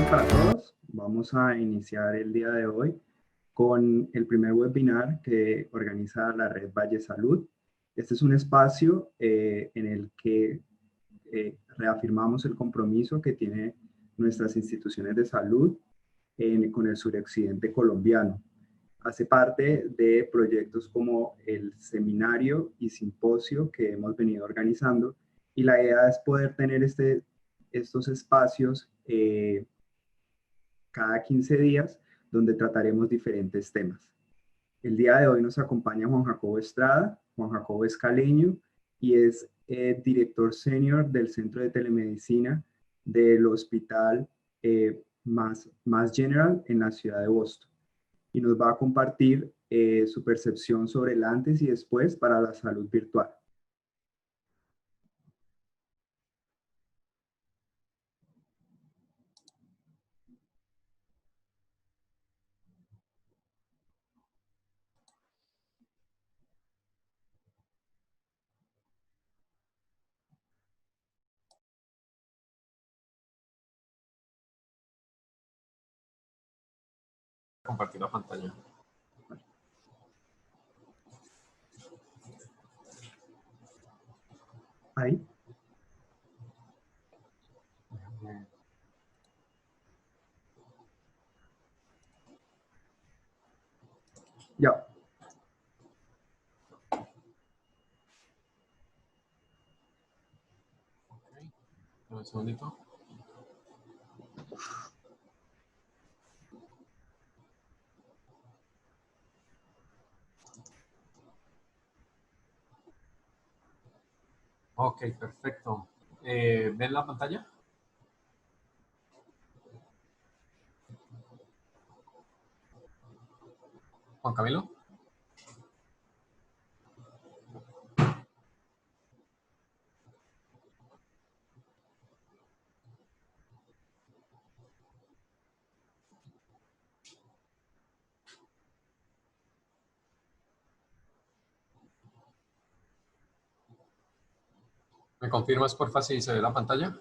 tardes para todos. Vamos a iniciar el día de hoy con el primer webinar que organiza la Red Valle Salud. Este es un espacio en el que reafirmamos el compromiso que tienen nuestras instituciones de salud con el suroccidente colombiano. Hace parte de proyectos como el seminario y simposio que hemos venido organizando, y la idea es poder tener estos espacios cada 15 días donde trataremos diferentes temas. El día de hoy nos acompaña Juan Jacobo Estrada. Juan Jacobo es caleño y es director senior del Centro de Telemedicina del Hospital Mass General en la ciudad de Boston. Y nos va a compartir su percepción sobre el antes y después para la salud virtual. Compartir la pantalla. Ahí. Ya. Un segundito. Ok, perfecto. ¿Ven la pantalla? Juan Camilo. ¿Me confirmas, porfa, si se ve la pantalla?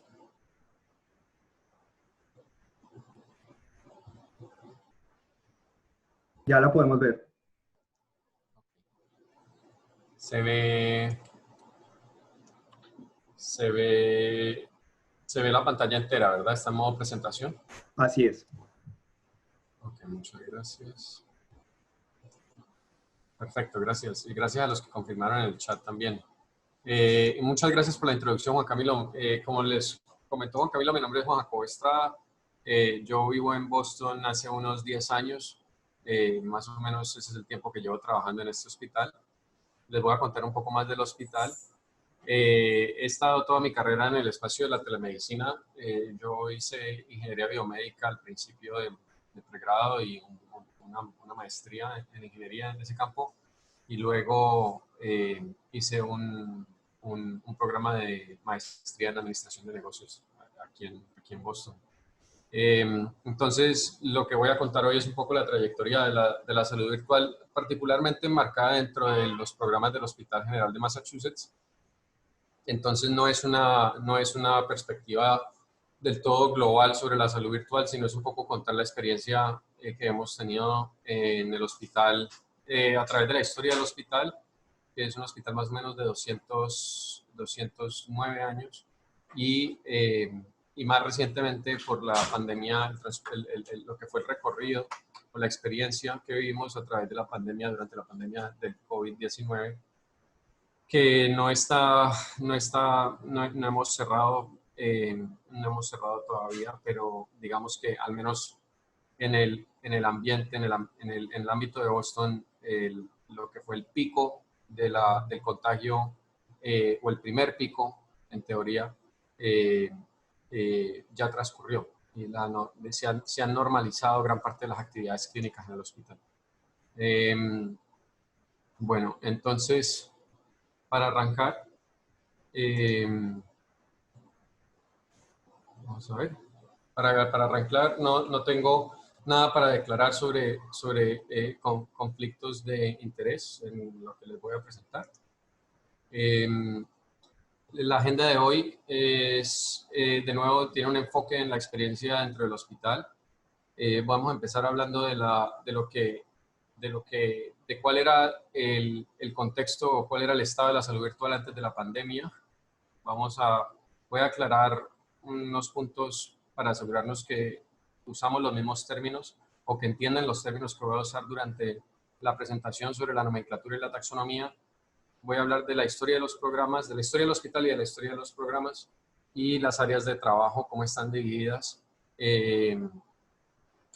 Ya la podemos ver. Se ve la pantalla entera, ¿verdad? Está en modo presentación. Así es. Ok, muchas gracias. Perfecto, gracias. Y gracias a los que confirmaron en el chat también. Y muchas gracias por la introducción, Juan Camilo. Como les comentó Juan Camilo, mi nombre es Juan Jacobo Estrada. Yo vivo en Boston hace unos 10 años. Más o menos ese es el tiempo que llevo trabajando en este hospital. Les voy a contar un poco más del hospital. He estado toda mi carrera en el espacio de la telemedicina. Yo hice ingeniería biomédica al principio de pregrado y una maestría en ingeniería en ese campo. Y luego hice un programa de maestría en administración de negocios aquí en Boston. Entonces, lo que voy a contar hoy es un poco la trayectoria de la salud virtual, particularmente enmarcada dentro de los programas del Hospital General de Massachusetts. Entonces, no es una perspectiva del todo global sobre la salud virtual, sino es un poco contar la experiencia que hemos tenido en el hospital, a través de la historia del hospital, que es un hospital más o menos de 209 años, y más recientemente por la pandemia, lo que fue el recorrido o la experiencia que vivimos a través de la pandemia, durante la pandemia del COVID-19, que no hemos cerrado, no hemos cerrado todavía, pero digamos que al menos en el ambiente, en el ámbito de Boston, lo que fue el pico del contagio, o el primer pico, en teoría, ya transcurrió y se han normalizado gran parte de las actividades clínicas en el hospital. Bueno, entonces, para arrancar, vamos a ver, para arrancar no tengo nada para declarar sobre conflictos de interés en lo que les voy a presentar. la agenda de hoy es, de nuevo, tiene un enfoque en la experiencia dentro del hospital. Vamos a empezar hablando de cuál era el contexto o cuál era el estado de la salud virtual antes de la pandemia. Voy a aclarar unos puntos para asegurarnos que usamos los mismos términos o que entienden los términos que voy a usar durante la presentación sobre la nomenclatura y la taxonomía. Voy a hablar de la historia de los programas, de la historia del hospital y de la historia de los programas y las áreas de trabajo, cómo están divididas,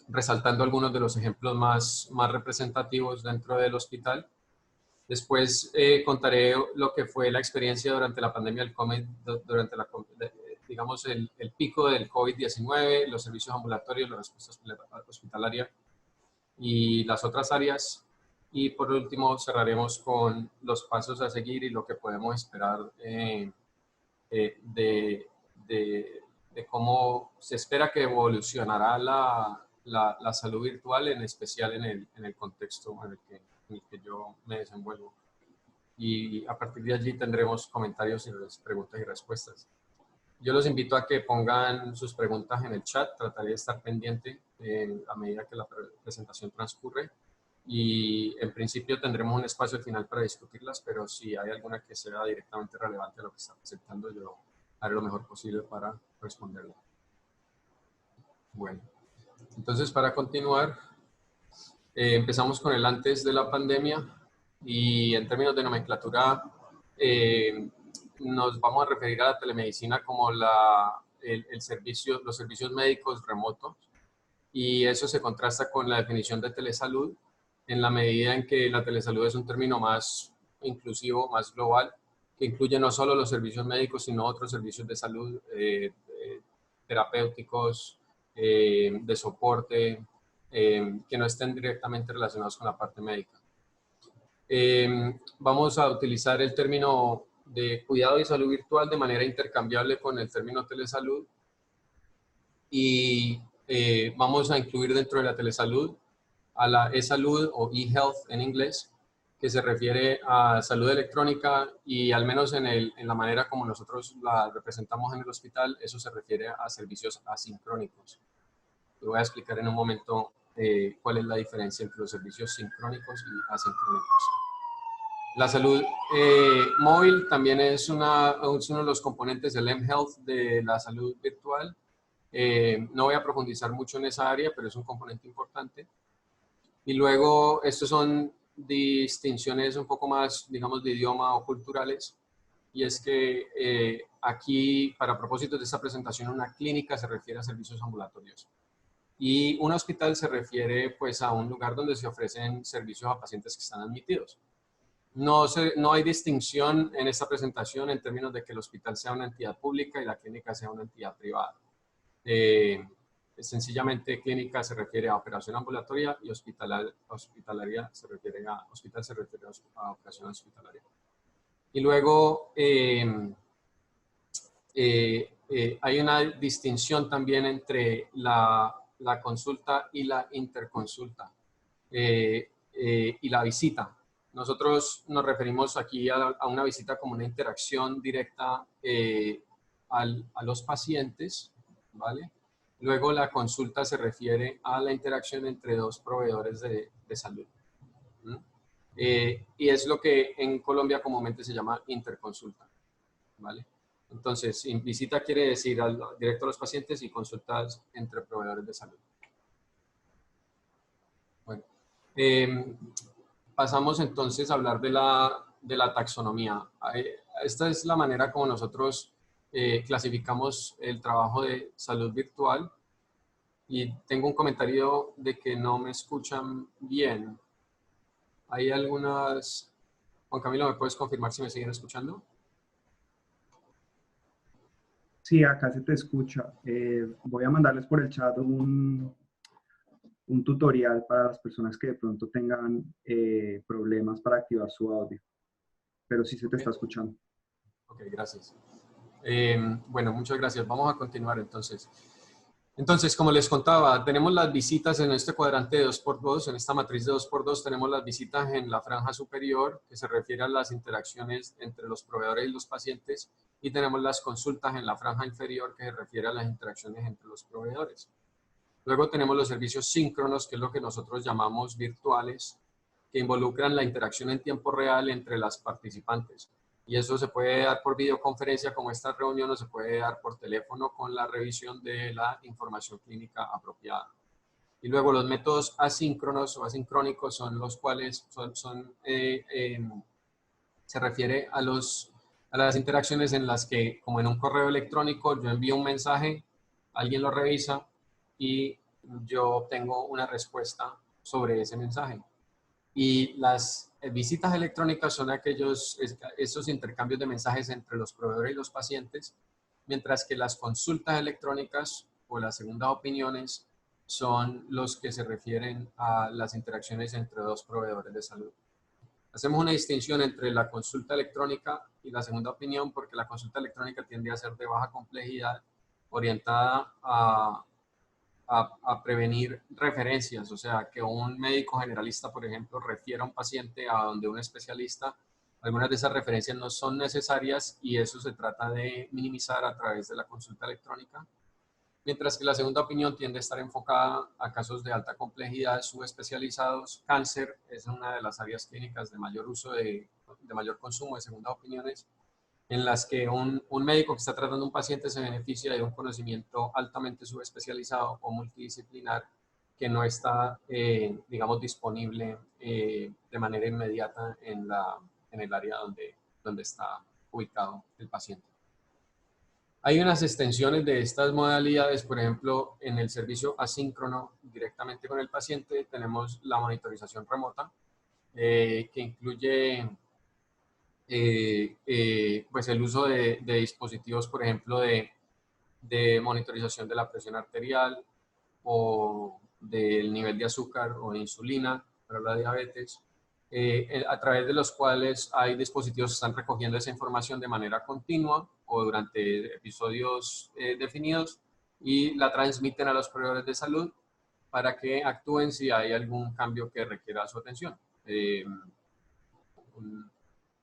resaltando algunos de los ejemplos más representativos dentro del hospital. Después contaré lo que fue la experiencia durante la pandemia del COVID, durante digamos el pico del COVID-19, los servicios ambulatorios, la respuesta hospitalaria y las otras áreas. Y por último cerraremos con los pasos a seguir y lo que podemos esperar de cómo se espera que evolucionará la salud virtual, en especial en el contexto en el que yo me desenvuelvo. Y a partir de allí tendremos comentarios y preguntas y respuestas. Yo los invito a que pongan sus preguntas en el chat. Trataré de estar pendiente a medida que la presentación transcurre. Y en principio tendremos un espacio final para discutirlas, pero si hay alguna que sea directamente relevante a lo que está presentando, yo haré lo mejor posible para responderla. Bueno, entonces para continuar, empezamos con el antes de la pandemia y en términos de nomenclatura nos vamos a referir a la telemedicina como los servicios médicos remotos, y eso se contrasta con la definición de telesalud, en la medida en que la telesalud es un término más inclusivo, más global, que incluye no solo los servicios médicos, sino otros servicios de salud terapéuticos, de soporte, que no estén directamente relacionados con la parte médica. Vamos a utilizar el término de cuidado y salud virtual de manera intercambiable con el término telesalud, y vamos a incluir dentro de la telesalud a la e-salud o e-health en inglés, que se refiere a salud electrónica, y al menos en la manera como nosotros la representamos en el hospital, eso se refiere a servicios asincrónicos. Te voy a explicar en un momento cuál es la diferencia entre los servicios sincrónicos y asincrónicos. La salud móvil también es uno de los componentes del mHealth, de la salud virtual. No voy a profundizar mucho en esa área, pero es un componente importante. Y luego, estos son distinciones un poco más, digamos, de idioma o culturales. Y es que aquí, para propósitos de esta presentación, una clínica se refiere a servicios ambulatorios. Y un hospital se refiere, pues, a un lugar donde se ofrecen servicios a pacientes que están admitidos. No hay distinción en esta presentación en términos de que el hospital sea una entidad pública y la clínica sea una entidad privada. Sencillamente, clínica se refiere a operación ambulatoria y hospitalaria se refiere a operación hospitalaria. Y luego hay una distinción también entre la consulta y la interconsulta y la visita. Nosotros nos referimos aquí a una visita como una interacción directa a los pacientes, ¿vale? Luego la consulta se refiere a la interacción entre dos proveedores de salud. Y es lo que en Colombia comúnmente se llama interconsulta, ¿vale? Entonces, visita quiere decir directo a los pacientes y consultas entre proveedores de salud. Bueno, pasamos entonces a hablar de la taxonomía. Esta es la manera como nosotros clasificamos el trabajo de salud virtual, y tengo un comentario de que no me escuchan bien. Hay algunas... Juan Camilo, ¿me puedes confirmar si me siguen escuchando? Sí, acá se te escucha. Voy a mandarles por el chat un tutorial para las personas que de pronto tengan problemas para activar su audio. Pero sí se te está escuchando. Ok, gracias. Bueno, muchas gracias. Vamos a continuar entonces. Entonces, como les contaba, tenemos las visitas en este cuadrante de 2x2, en esta matriz de 2x2 tenemos las visitas en la franja superior, que se refiere a las interacciones entre los proveedores y los pacientes, y tenemos las consultas en la franja inferior que se refiere a las interacciones entre los proveedores. Luego tenemos los servicios síncronos, que es lo que nosotros llamamos virtuales, que involucran la interacción en tiempo real entre las participantes. Y eso se puede dar por videoconferencia como esta reunión o se puede dar por teléfono con la revisión de la información clínica apropiada. Y luego los métodos asíncronos o asincrónicos son los cuales se refiere a las interacciones en las que, como en un correo electrónico, yo envío un mensaje, alguien lo revisa y yo obtengo una respuesta sobre ese mensaje. Y las visitas electrónicas son esos intercambios de mensajes entre los proveedores y los pacientes, mientras que las consultas electrónicas o las segundas opiniones son los que se refieren a las interacciones entre dos proveedores de salud. Hacemos una distinción entre la consulta electrónica y la segunda opinión porque la consulta electrónica tiende a ser de baja complejidad, orientada a prevenir referencias, o sea, que un médico generalista, por ejemplo, refiera a un paciente a donde un especialista. Algunas de esas referencias no son necesarias y eso se trata de minimizar a través de la consulta electrónica. Mientras que la segunda opinión tiende a estar enfocada a casos de alta complejidad subespecializados. Cáncer es una de las áreas clínicas de mayor uso, de mayor consumo de segundas opiniones, en las que un médico que está tratando a un paciente se beneficia de un conocimiento altamente subespecializado o multidisciplinar que no está, digamos, disponible de manera inmediata en el área donde está ubicado el paciente. Hay unas extensiones de estas modalidades, por ejemplo, en el servicio asíncrono directamente con el paciente tenemos la monitorización remota, que incluye pues el uso de dispositivos, por ejemplo, de monitorización de la presión arterial o del nivel de azúcar o de insulina para la diabetes, a través de los cuales hay dispositivos que están recogiendo esa información de manera continua o durante episodios definidos y la transmiten a los proveedores de salud para que actúen si hay algún cambio que requiera su atención.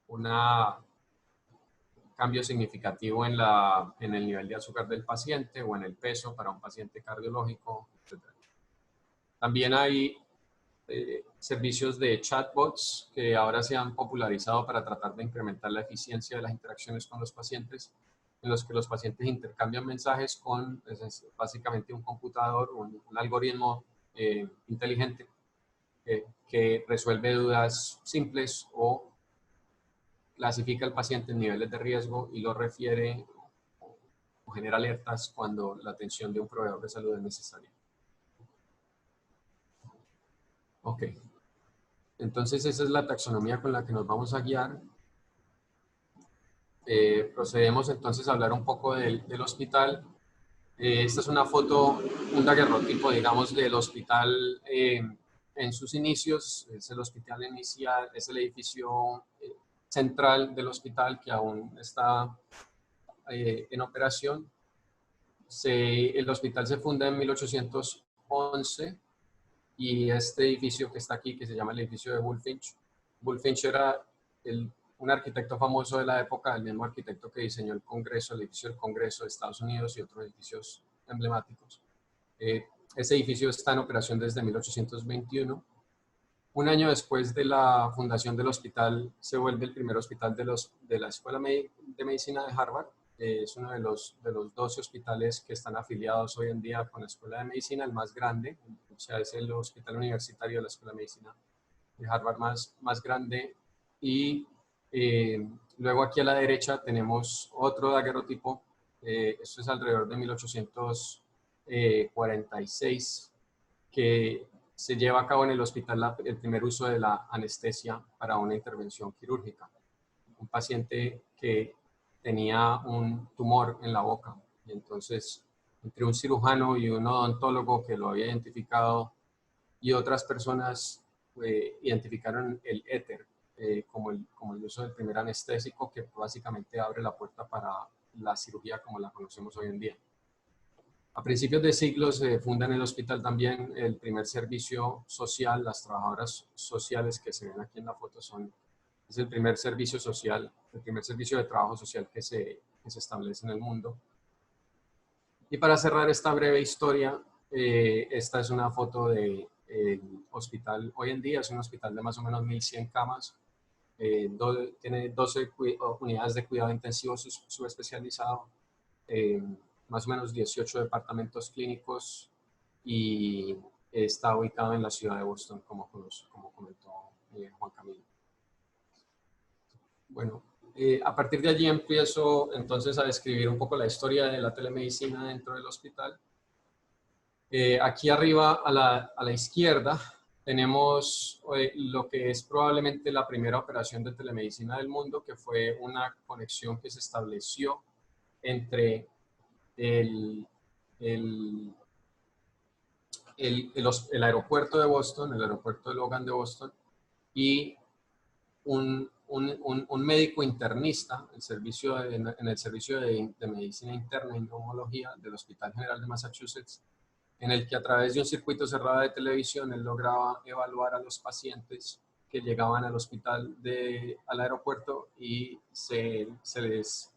Un cambio significativo en el nivel de azúcar del paciente o en el peso para un paciente cardiológico, etc. También hay servicios de chatbots que ahora se han popularizado para tratar de incrementar la eficiencia de las interacciones con los pacientes, en los que los pacientes intercambian mensajes con básicamente un computador, un algoritmo inteligente que resuelve dudas simples o clasifica al paciente en niveles de riesgo y lo refiere o genera alertas cuando la atención de un proveedor de salud es necesaria. Ok. Entonces esa es la taxonomía con la que nos vamos a guiar. Procedemos entonces a hablar un poco del hospital. Esta es una foto, un daguerrotipo, digamos, del hospital en sus inicios. Es el hospital inicial, es el edificio central del hospital que aún está en operación. El hospital se funda en 1811 y este edificio que está aquí, que se llama el edificio de Bulfinch. Bulfinch era un arquitecto famoso de la época, el mismo arquitecto que diseñó el Congreso, el edificio del Congreso de Estados Unidos y otros edificios emblemáticos. Ese edificio está en operación desde 1821. Un año después de la fundación del hospital, se vuelve el primer hospital de la Escuela de Medicina de Harvard. Es uno de los 12 hospitales que están afiliados hoy en día con la Escuela de Medicina, el más grande, o sea, es el hospital universitario de la Escuela de Medicina de Harvard más grande. Y luego aquí a la derecha tenemos otro daguerrotipo, esto es alrededor de 1846, que se lleva a cabo en el hospital el primer uso de la anestesia para una intervención quirúrgica. Un paciente que tenía un tumor en la boca y entonces entre un cirujano y un odontólogo que lo había identificado y otras personas identificaron el éter como el uso del primer anestésico que básicamente abre la puerta para la cirugía como la conocemos hoy en día. A principios de siglo se funda en el hospital también el primer servicio social. Las trabajadoras sociales que se ven aquí en la foto es el primer servicio social, el primer servicio de trabajo social que se que se establece en el mundo. Y para cerrar esta breve historia, esta es una foto del hospital. Hoy en día es un hospital de más o menos 1.100 camas. Tiene 12 unidades de cuidado intensivo subespecializado, más o menos 18 departamentos clínicos y está ubicado en la ciudad de Boston, como comentó Juan Camilo. Bueno, a partir de allí empiezo entonces a describir un poco la historia de la telemedicina dentro del hospital. Aquí arriba a la izquierda tenemos lo que es probablemente la primera operación de telemedicina del mundo, que fue una conexión que se estableció entre el aeropuerto de Boston, el aeropuerto de Logan de Boston, y un médico internista en el servicio de medicina interna y neumología del Hospital General de Massachusetts, en el que a través de un circuito cerrado de televisión él lograba evaluar a los pacientes que llegaban al hospital, al aeropuerto, y se les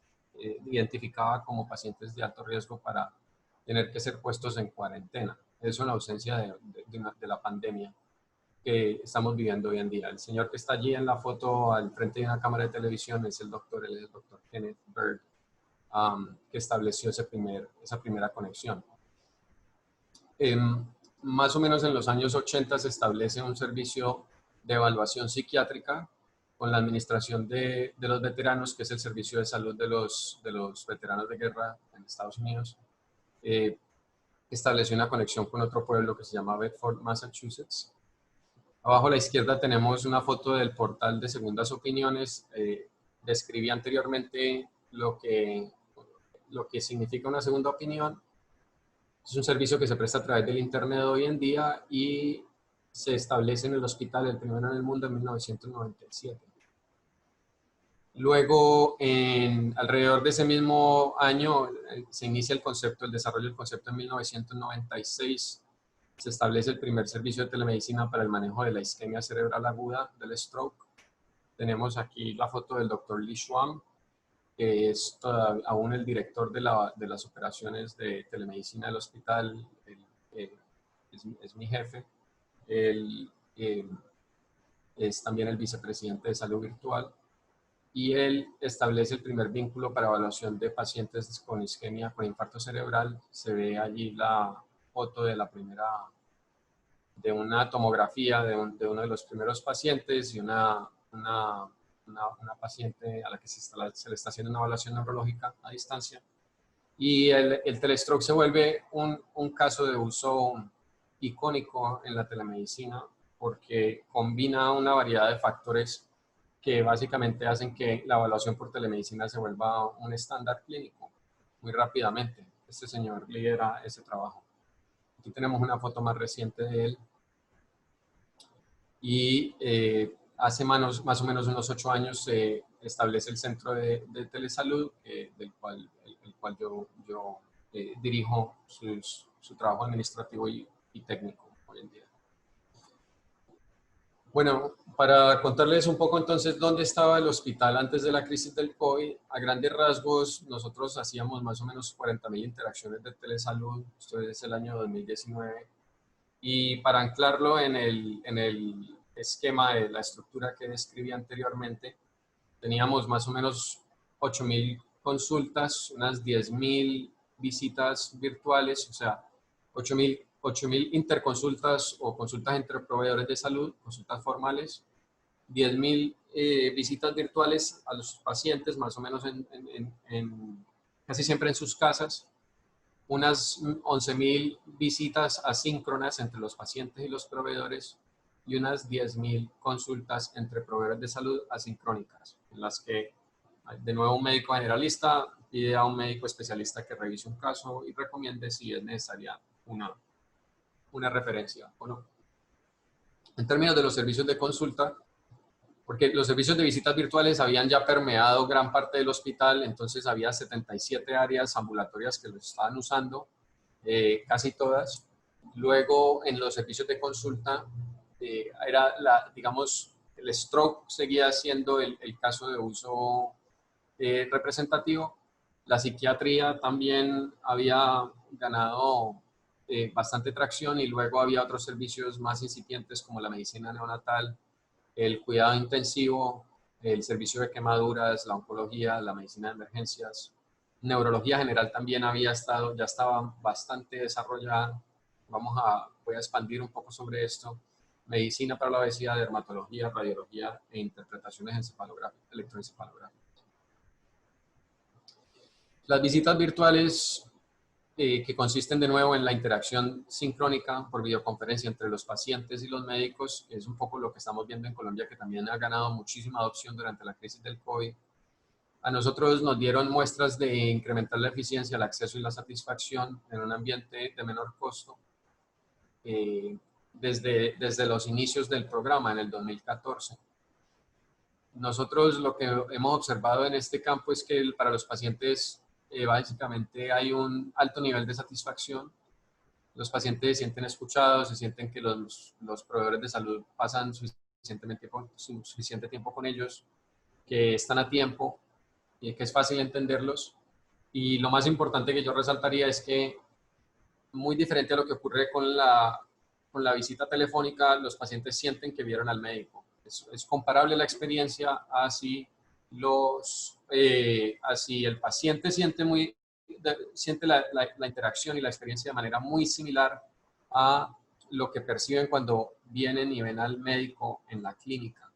identificaba como pacientes de alto riesgo para tener que ser puestos en cuarentena. Eso en ausencia de la pandemia que estamos viviendo hoy en día. El señor que está allí en la foto al frente de una cámara de televisión es el doctor Kenneth Berg, que estableció esa primera conexión. Más o menos en los años 80 se establece un servicio de evaluación psiquiátrica con la administración de los veteranos, que es el servicio de salud de los veteranos de guerra en Estados Unidos. Estableció una conexión con otro pueblo que se llama Bedford, Massachusetts. Abajo a la izquierda tenemos una foto del portal de segundas opiniones. Describí anteriormente lo que significa una segunda opinión. Es un servicio que se presta a través del Internet hoy en día y se establece en el hospital, el primero en el mundo, en 1997. Luego, alrededor de ese mismo año, se inicia el desarrollo del concepto en 1996. Se establece el primer servicio de telemedicina para el manejo de la isquemia cerebral aguda, del stroke. Tenemos aquí la foto del doctor Lee Schwam, que es aún el director de las operaciones de telemedicina del hospital. Es mi jefe. Él es también el vicepresidente de salud virtual. Y él establece el primer vínculo para evaluación de pacientes con isquemia, con infarto cerebral. Se ve allí la foto de una tomografía de uno de los primeros pacientes y una paciente a la que se le está haciendo una evaluación neurológica a distancia. Y el telestroke se vuelve un caso de uso icónico en la telemedicina porque combina una variedad de factores que básicamente hacen que la evaluación por telemedicina se vuelva un estándar clínico muy rápidamente. Este señor lidera ese trabajo. Aquí tenemos una foto más reciente de él. Y hace más o menos unos 8 años se establece el Centro de Telesalud, el cual yo dirijo su trabajo administrativo y técnico hoy en día. Bueno, para contarles un poco entonces dónde estaba el hospital antes de la crisis del COVID, a grandes rasgos nosotros hacíamos más o menos 40.000 interacciones de telesalud, esto es el año 2019, y para anclarlo en el esquema de la estructura que describí anteriormente, teníamos más o menos 8.000 consultas, unas 10.000 visitas virtuales, o sea, 8.000 interconsultas o consultas entre proveedores de salud, consultas formales, 10.000 visitas virtuales a los pacientes, más o menos casi siempre en sus casas, unas 11.000 visitas asíncronas entre los pacientes y los proveedores y unas 10.000 consultas entre proveedores de salud asincrónicas, en las que de nuevo un médico generalista pide a un médico especialista que revise un caso y recomiende si es necesaria una referencia o no. En términos de los servicios de consulta, porque los servicios de visitas virtuales habían ya permeado gran parte del hospital, entonces había 77 áreas ambulatorias que lo estaban usando, casi todas. Luego, en los servicios de consulta, digamos, el stroke seguía siendo el caso de uso representativo. La psiquiatría también había ganado bastante tracción y luego había otros servicios más incipientes como la medicina neonatal, el cuidado intensivo, el servicio de quemaduras, la oncología, la medicina de emergencias. Neurología general también ya estaba bastante desarrollada. Voy a expandir un poco sobre esto. Medicina para la obesidad, dermatología, radiología e interpretaciones electroencefalográficas. Las visitas virtuales que consisten de nuevo en la interacción sincrónica por videoconferencia entre los pacientes y los médicos, es un poco lo que estamos viendo en Colombia, que también ha ganado muchísima adopción durante la crisis del COVID. A nosotros nos dieron muestras de incrementar la eficiencia, el acceso y la satisfacción en un ambiente de menor costo desde los inicios del programa en el 2014. Nosotros lo que hemos observado en este campo es que para los pacientes básicamente hay un alto nivel de satisfacción. Los pacientes se sienten escuchados, se sienten que los proveedores de salud pasan suficiente tiempo con ellos, que están a tiempo y que es fácil entenderlos. Y lo más importante que yo resaltaría es que, muy diferente a lo que ocurre con la visita telefónica, los pacientes sienten que vieron al médico. Es comparable la experiencia así el paciente siente la interacción y la experiencia de manera muy similar a lo que perciben cuando vienen y ven al médico en la clínica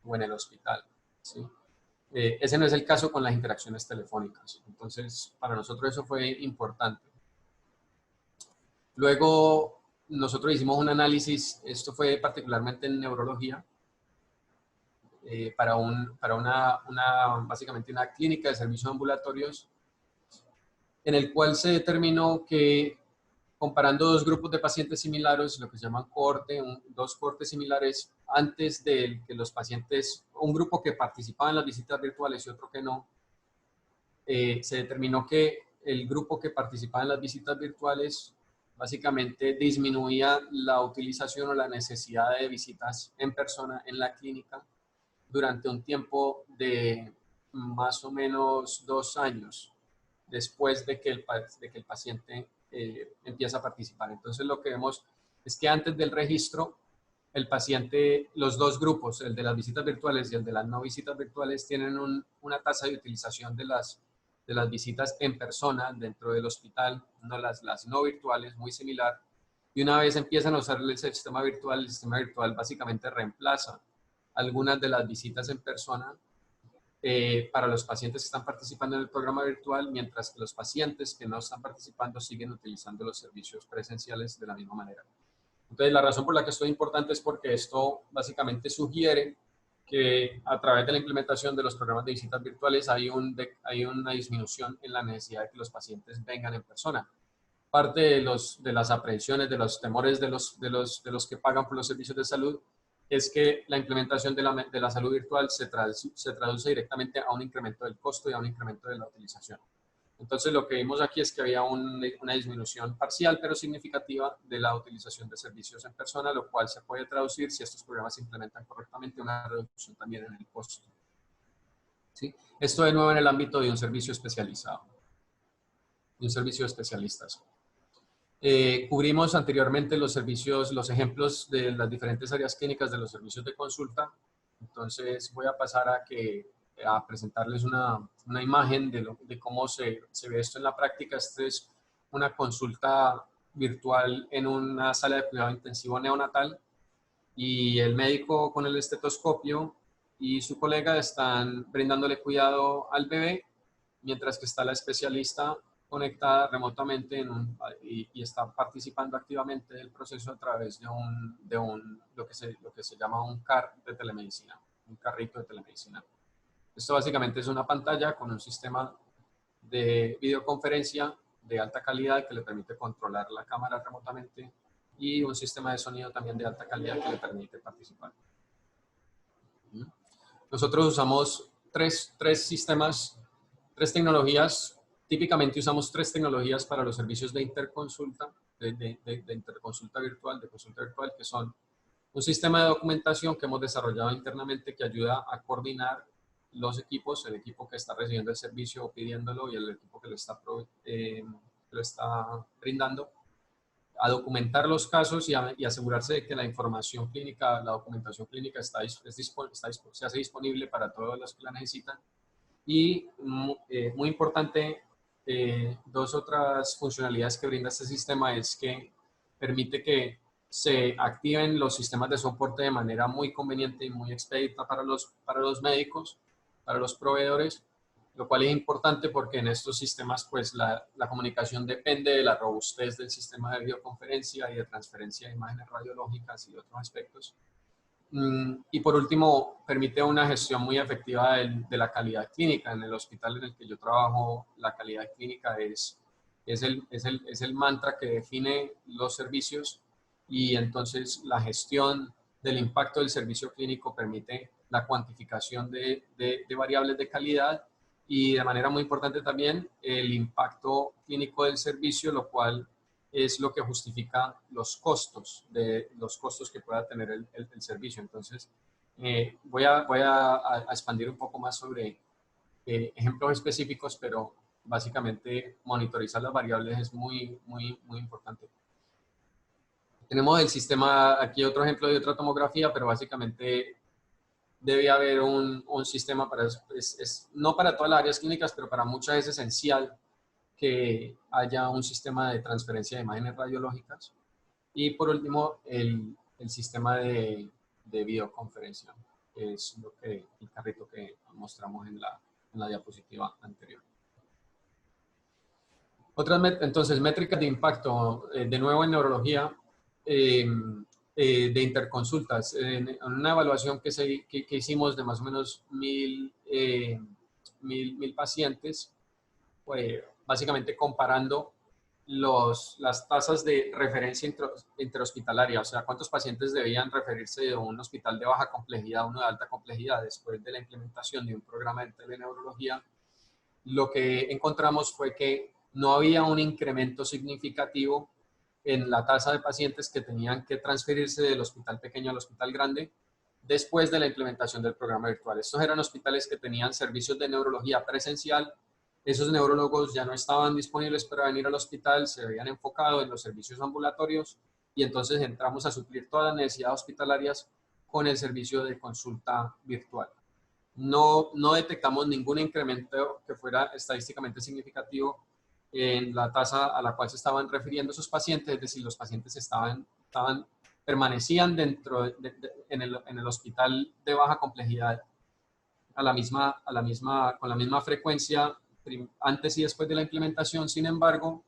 o en el hospital, ¿sí? Ese no es el caso con las interacciones telefónicas. Entonces, para nosotros eso fue importante. Luego, nosotros hicimos un análisis, esto fue particularmente en neurología, básicamente una clínica de servicios ambulatorios, en el cual se determinó que, comparando dos grupos de pacientes similares, lo que se llama dos cohortes similares, antes de que los pacientes, un grupo que participaba en las visitas virtuales y otro que no, se determinó que el grupo que participaba en las visitas virtuales básicamente disminuía la utilización o la necesidad de visitas en persona en la clínica durante un tiempo de más o menos 2 años después de que el paciente empieza a participar. Entonces lo que vemos es que antes del registro, el paciente, los dos grupos, el de las visitas virtuales y el de las no visitas virtuales, tienen una tasa de utilización de las visitas en persona dentro del hospital, no las no virtuales, muy similar. Y una vez empiezan a usar el sistema virtual básicamente reemplaza algunas de las visitas en persona para los pacientes que están participando en el programa virtual, mientras que los pacientes que no están participando siguen utilizando los servicios presenciales de la misma manera. Entonces, la razón por la que esto es importante es porque esto básicamente sugiere que a través de la implementación de los programas de visitas virtuales hay una disminución en la necesidad de que los pacientes vengan en persona. Parte de las aprehensiones, de los temores de los que pagan por los servicios de salud es que la implementación de la salud virtual se traduce directamente a un incremento del costo y a un incremento de la utilización. Entonces, lo que vimos aquí es que había una disminución parcial pero significativa de la utilización de servicios en persona, lo cual se puede traducir, si estos programas se implementan correctamente, una reducción también en el costo. ¿Sí? Esto de nuevo en el ámbito de un servicio especializado, de un servicio de especialistas. Cubrimos anteriormente los ejemplos de las diferentes áreas clínicas de los servicios de consulta. Entonces voy a pasar a presentarles una imagen de cómo se ve esto en la práctica. Esta es una consulta virtual en una sala de cuidado intensivo neonatal y el médico con el estetoscopio y su colega están brindándole cuidado al bebé, mientras que está la especialista conectada remotamente y está participando activamente del proceso a través de lo que se llama un CAR de telemedicina, un carrito de telemedicina. Esto básicamente es una pantalla con un sistema de videoconferencia de alta calidad que le permite controlar la cámara remotamente y un sistema de sonido también de alta calidad que le permite participar. Nosotros usamos tres tecnologías. Típicamente usamos 3 tecnologías para los servicios de interconsulta, de interconsulta virtual, de consulta virtual, que son un sistema de documentación que hemos desarrollado internamente que ayuda a coordinar los equipos, el equipo que está recibiendo el servicio o pidiéndolo y el equipo que lo está brindando, a documentar los casos y asegurarse de que la información clínica, la documentación clínica se hace disponible para todos los que la necesitan. Y muy importante, dos otras funcionalidades que brinda este sistema es que permite que se activen los sistemas de soporte de manera muy conveniente y muy expedita para los médicos, para los proveedores, lo cual es importante porque en estos sistemas pues la comunicación depende de la robustez del sistema de videoconferencia y de transferencia de imágenes radiológicas y otros aspectos. Y por último, permite una gestión muy efectiva de la calidad clínica. En el hospital en el que yo trabajo, la calidad clínica es el mantra que define los servicios, y entonces la gestión del impacto del servicio clínico permite la cuantificación de variables de calidad y de manera muy importante también el impacto clínico del servicio, lo cual es lo que justifica los costos que pueda tener el servicio. Entonces, voy a expandir un poco más sobre ejemplos específicos, pero básicamente monitorizar las variables es muy importante. Tenemos el sistema, aquí otro ejemplo de otra tomografía, pero básicamente debe haber un sistema para, no para todas las áreas clínicas, pero para muchas es esencial que haya un sistema de transferencia de imágenes radiológicas. Y por último, el sistema de videoconferencia, que es el carrito que mostramos en la diapositiva anterior. Entonces, métricas de impacto, de nuevo en neurología, de interconsultas. En una evaluación que hicimos de más o menos 1000 pacientes, pues básicamente comparando las tasas de referencia interhospitalaria, o sea, cuántos pacientes debían referirse de un hospital de baja complejidad a uno de alta complejidad después de la implementación de un programa de teleneurología. Lo que encontramos fue que no había un incremento significativo en la tasa de pacientes que tenían que transferirse del hospital pequeño al hospital grande después de la implementación del programa virtual. Estos eran hospitales que tenían servicios de neurología presencial. Esos neurólogos ya no estaban disponibles para venir al hospital, se habían enfocado en los servicios ambulatorios y entonces entramos a suplir todas las necesidades hospitalarias con el servicio de consulta virtual. No detectamos ningún incremento que fuera estadísticamente significativo en la tasa a la cual se estaban refiriendo esos pacientes, es decir, los pacientes permanecían en el hospital de baja complejidad con la misma frecuencia antes y después de la implementación. Sin embargo,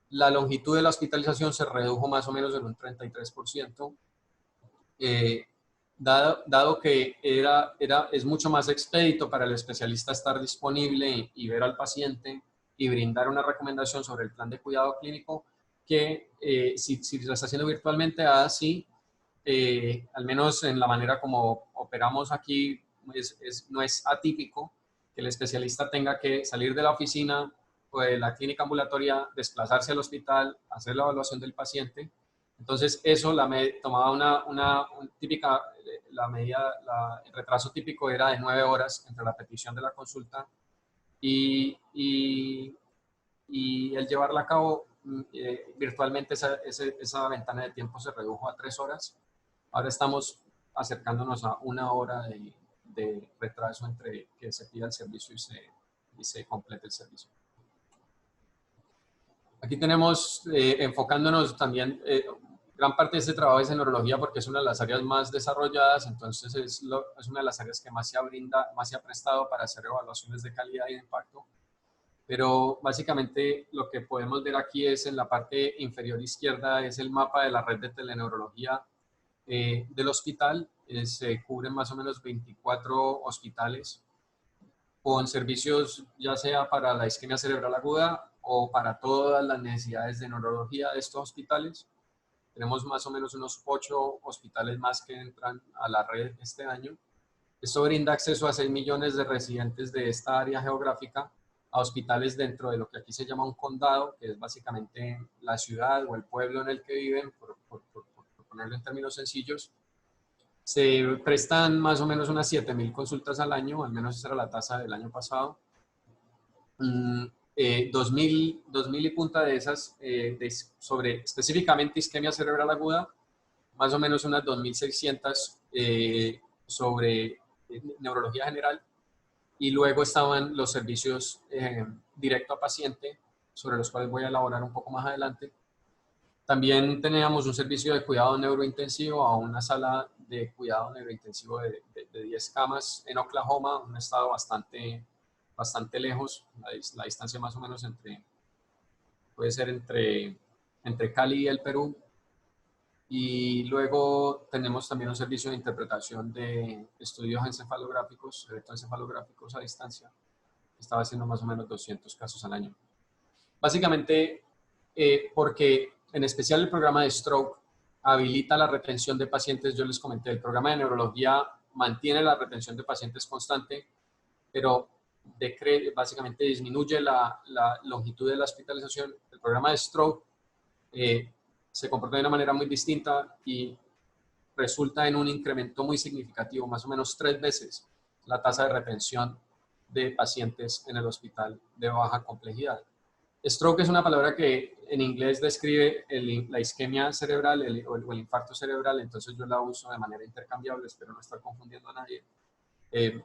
la longitud de la hospitalización se redujo más o menos en un 33%, dado que es mucho más expedito para el especialista estar disponible y ver al paciente y brindar una recomendación sobre el plan de cuidado clínico que si lo está haciendo virtualmente, así, al menos en la manera como operamos aquí, no es atípico que el especialista tenga que salir de la oficina o de la clínica ambulatoria, desplazarse al hospital, hacer la evaluación del paciente. Entonces, eso tomaba el retraso típico era de 9 horas entre la petición de la consulta y el llevarla a cabo virtualmente. Esa ventana de tiempo se redujo a 3 horas. Ahora estamos acercándonos a 1 hora de retraso entre que se pida el servicio y se complete el servicio. Aquí tenemos, enfocándonos también, gran parte de este trabajo es en neurología porque es una de las áreas más desarrolladas, entonces es una de las áreas que más se ha prestado para hacer evaluaciones de calidad y de impacto. Pero básicamente lo que podemos ver aquí es en la parte inferior izquierda es el mapa de la red de teleneurología del hospital. Se cubren más o menos 24 hospitales con servicios ya sea para la isquemia cerebral aguda o para todas las necesidades de neurología de estos hospitales. Tenemos más o menos unos 8 hospitales más que entran a la red este año. Esto brinda acceso a 6 millones de residentes de esta área geográfica a hospitales dentro de lo que aquí se llama un condado, que es básicamente la ciudad o el pueblo en el que viven, por ponerlo en términos sencillos. Se prestan más o menos unas 7.000 consultas al año, al menos esa era la tasa del año pasado. 2000 y punta de esas sobre específicamente isquemia cerebral aguda, más o menos unas 2600 sobre neurología general, y luego estaban los servicios directo a paciente, sobre los cuales voy a elaborar un poco más adelante. También teníamos un servicio de cuidado neurointensivo a una sala de cuidado neurointensivo de 10 camas en Oklahoma, un estado bastante lejos, la distancia más o menos puede ser entre Cali y el Perú. Y luego tenemos también un servicio de interpretación de estudios encefalográficos, electroencefalográficos a distancia. Estaba haciendo más o menos 200 casos al año. Básicamente, porque en especial el programa de stroke habilita la retención de pacientes. Yo les comenté, el programa de neurología mantiene la retención de pacientes constante, pero básicamente disminuye la longitud de la hospitalización. El programa de stroke se comporta de una manera muy distinta y resulta en un incremento muy significativo, más o menos 3 veces la tasa de retención de pacientes en el hospital de baja complejidad. Stroke es una palabra que en inglés describe la isquemia cerebral o el infarto cerebral, entonces yo la uso de manera intercambiable, espero no estar confundiendo a nadie. El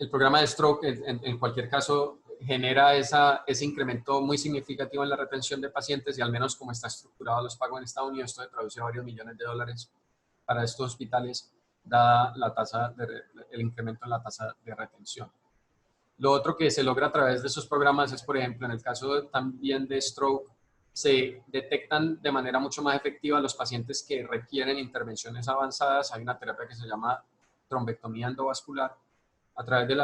programa de stroke, en cualquier caso, genera ese incremento muy significativo en la retención de pacientes, y al menos como está estructurado los pagos en Estados Unidos, esto se traduce a varios millones de dólares para estos hospitales, dada el incremento en la tasa de retención. Lo otro que se logra a través de esos programas es, por ejemplo, en el caso también de stroke, se detectan de manera mucho más efectiva los pacientes que requieren intervenciones avanzadas. Hay una terapia que se llama trombectomía endovascular, a través de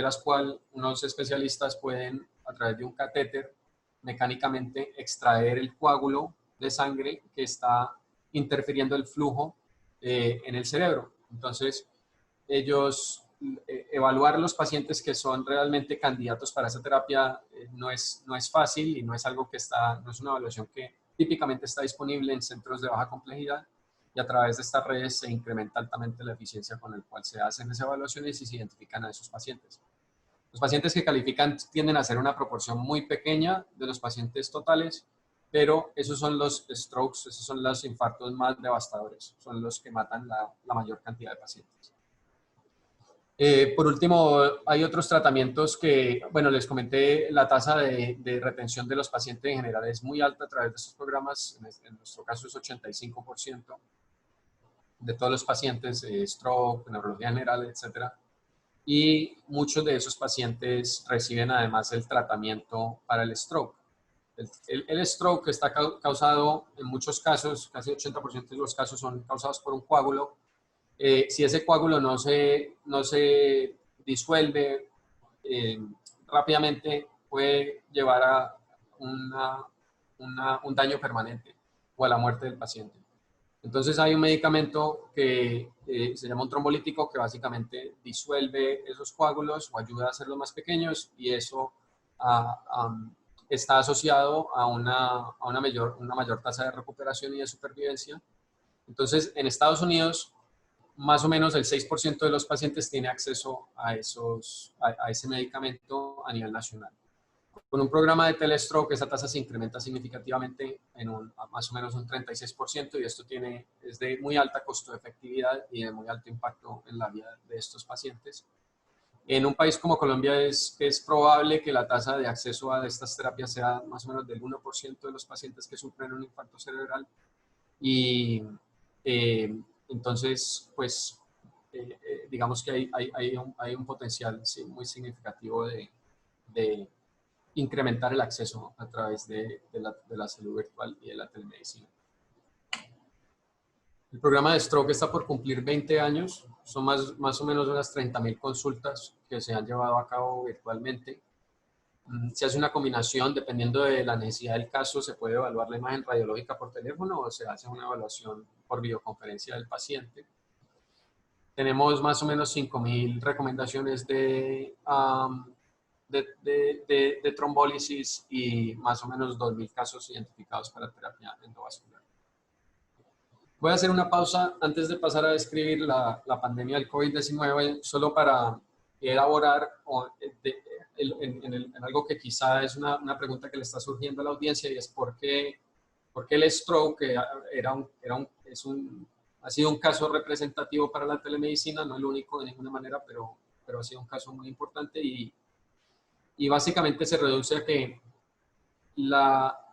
las cuales unos especialistas pueden, a través de un catéter, mecánicamente extraer el coágulo de sangre que está interfiriendo el flujo en el cerebro. Entonces, ellos evaluar los pacientes que son realmente candidatos para esa terapia no es fácil, y no es algo no es una evaluación que típicamente está disponible en centros de baja complejidad, y a través de estas redes se incrementa altamente la eficiencia con la cual se hacen esas evaluaciones y se identifican a esos pacientes. Los pacientes que califican tienden a ser una proporción muy pequeña de los pacientes totales, pero esos son los strokes, esos son los infartos más devastadores, son los que matan la mayor cantidad de pacientes. Por último, hay otros tratamientos que, bueno, les comenté, la tasa de retención de los pacientes en general es muy alta a través de estos programas. En nuestro caso es 85% de todos los pacientes, stroke, neurología general, etc. Y muchos de esos pacientes reciben además el tratamiento para el stroke. El stroke está causado en muchos casos, casi 80% de los casos son causados por un coágulo. Si ese coágulo no se disuelve rápidamente, puede llevar a un daño permanente o a la muerte del paciente. Entonces hay un medicamento que se llama un trombolítico, que básicamente disuelve esos coágulos o ayuda a hacerlos más pequeños, y eso está asociado a una mayor tasa de recuperación y de supervivencia. Entonces, en Estados Unidos, más o menos el 6% de los pacientes tiene acceso a ese medicamento a nivel nacional. Con un programa de telestroke, esa tasa se incrementa significativamente a más o menos un 36%, y esto es de muy alta costo de efectividad y de muy alto impacto en la vida de estos pacientes. En un país como Colombia es probable que la tasa de acceso a estas terapias sea más o menos del 1% de los pacientes que sufren un infarto cerebral, y entonces, pues, digamos que hay un potencial, sí, muy significativo de incrementar el acceso a través de la salud virtual y de la telemedicina. El programa de stroke está por cumplir 20 años. Son más o menos unas 30.000 consultas que se han llevado a cabo virtualmente. Se hace una combinación, dependiendo de la necesidad del caso, se puede evaluar la imagen radiológica por teléfono o se hace una evaluación por videoconferencia del paciente. Tenemos más o menos 5.000 recomendaciones de trombólisis y más o menos 2.000 casos identificados para terapia endovascular. Voy a hacer una pausa antes de pasar a describir la pandemia del COVID-19, solo para elaborar en algo que quizá es una pregunta que le está surgiendo a la audiencia, y es por qué el stroke, que ha sido un caso representativo para la telemedicina, no el único de ninguna manera, pero ha sido un caso muy importante, y básicamente se reduce a que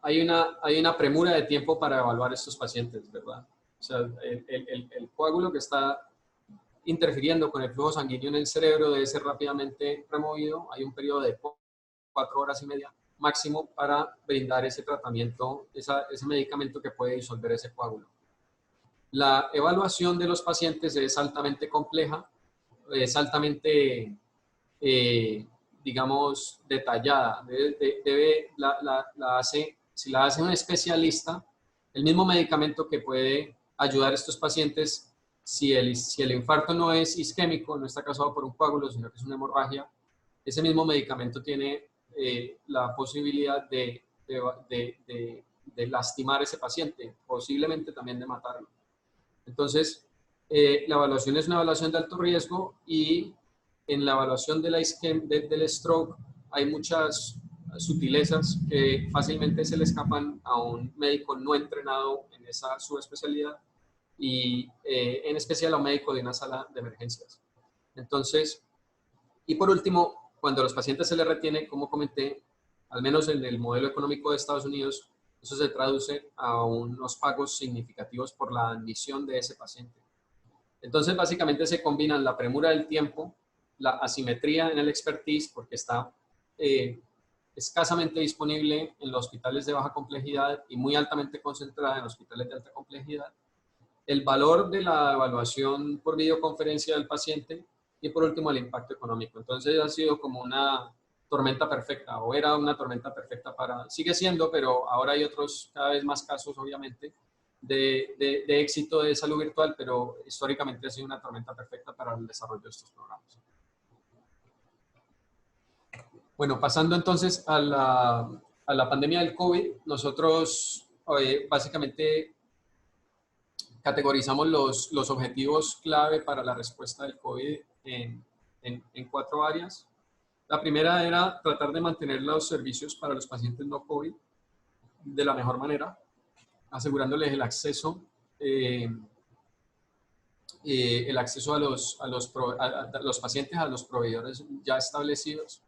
hay una premura de tiempo para evaluar estos pacientes, ¿verdad? O sea, el coágulo que está interfiriendo con el flujo sanguíneo en el cerebro debe ser rápidamente removido. Hay un periodo de 4 horas y media máximo para brindar ese tratamiento, ese medicamento que puede disolver ese coágulo. La evaluación de los pacientes es altamente compleja, es altamente, digamos, detallada. Si la hace un especialista, el mismo medicamento que puede ayudar a estos pacientes, si el infarto no es isquémico, no está causado por un coágulo, sino que es una hemorragia, ese mismo medicamento tiene la posibilidad de lastimar a ese paciente, posiblemente también de matarlo. Entonces, la evaluación es una evaluación de alto riesgo, y en la evaluación del stroke hay muchas sutilezas que fácilmente se le escapan a un médico no entrenado en esa subespecialidad, y en especial a un médico de una sala de emergencias. Entonces, y por último, cuando a los pacientes se les retiene, como comenté, al menos en el modelo económico de Estados Unidos, eso se traduce a unos pagos significativos por la admisión de ese paciente. Entonces, básicamente se combinan la premura del tiempo, la asimetría en el expertise, porque está escasamente disponible en los hospitales de baja complejidad y muy altamente concentrada en hospitales de alta complejidad, el valor de la evaluación por videoconferencia del paciente, y por último el impacto económico. Entonces ha sido como una tormenta perfecta, o era una tormenta perfecta sigue siendo, pero ahora hay otros cada vez más casos, obviamente, de éxito de salud virtual, pero históricamente ha sido una tormenta perfecta para el desarrollo de estos programas. Bueno, pasando entonces a la pandemia del COVID, nosotros básicamente categorizamos los objetivos clave para la respuesta del COVID en 4 áreas. La primera era tratar de mantener los servicios para los pacientes no COVID de la mejor manera, asegurándoles el acceso a los pacientes, a los proveedores ya establecidos.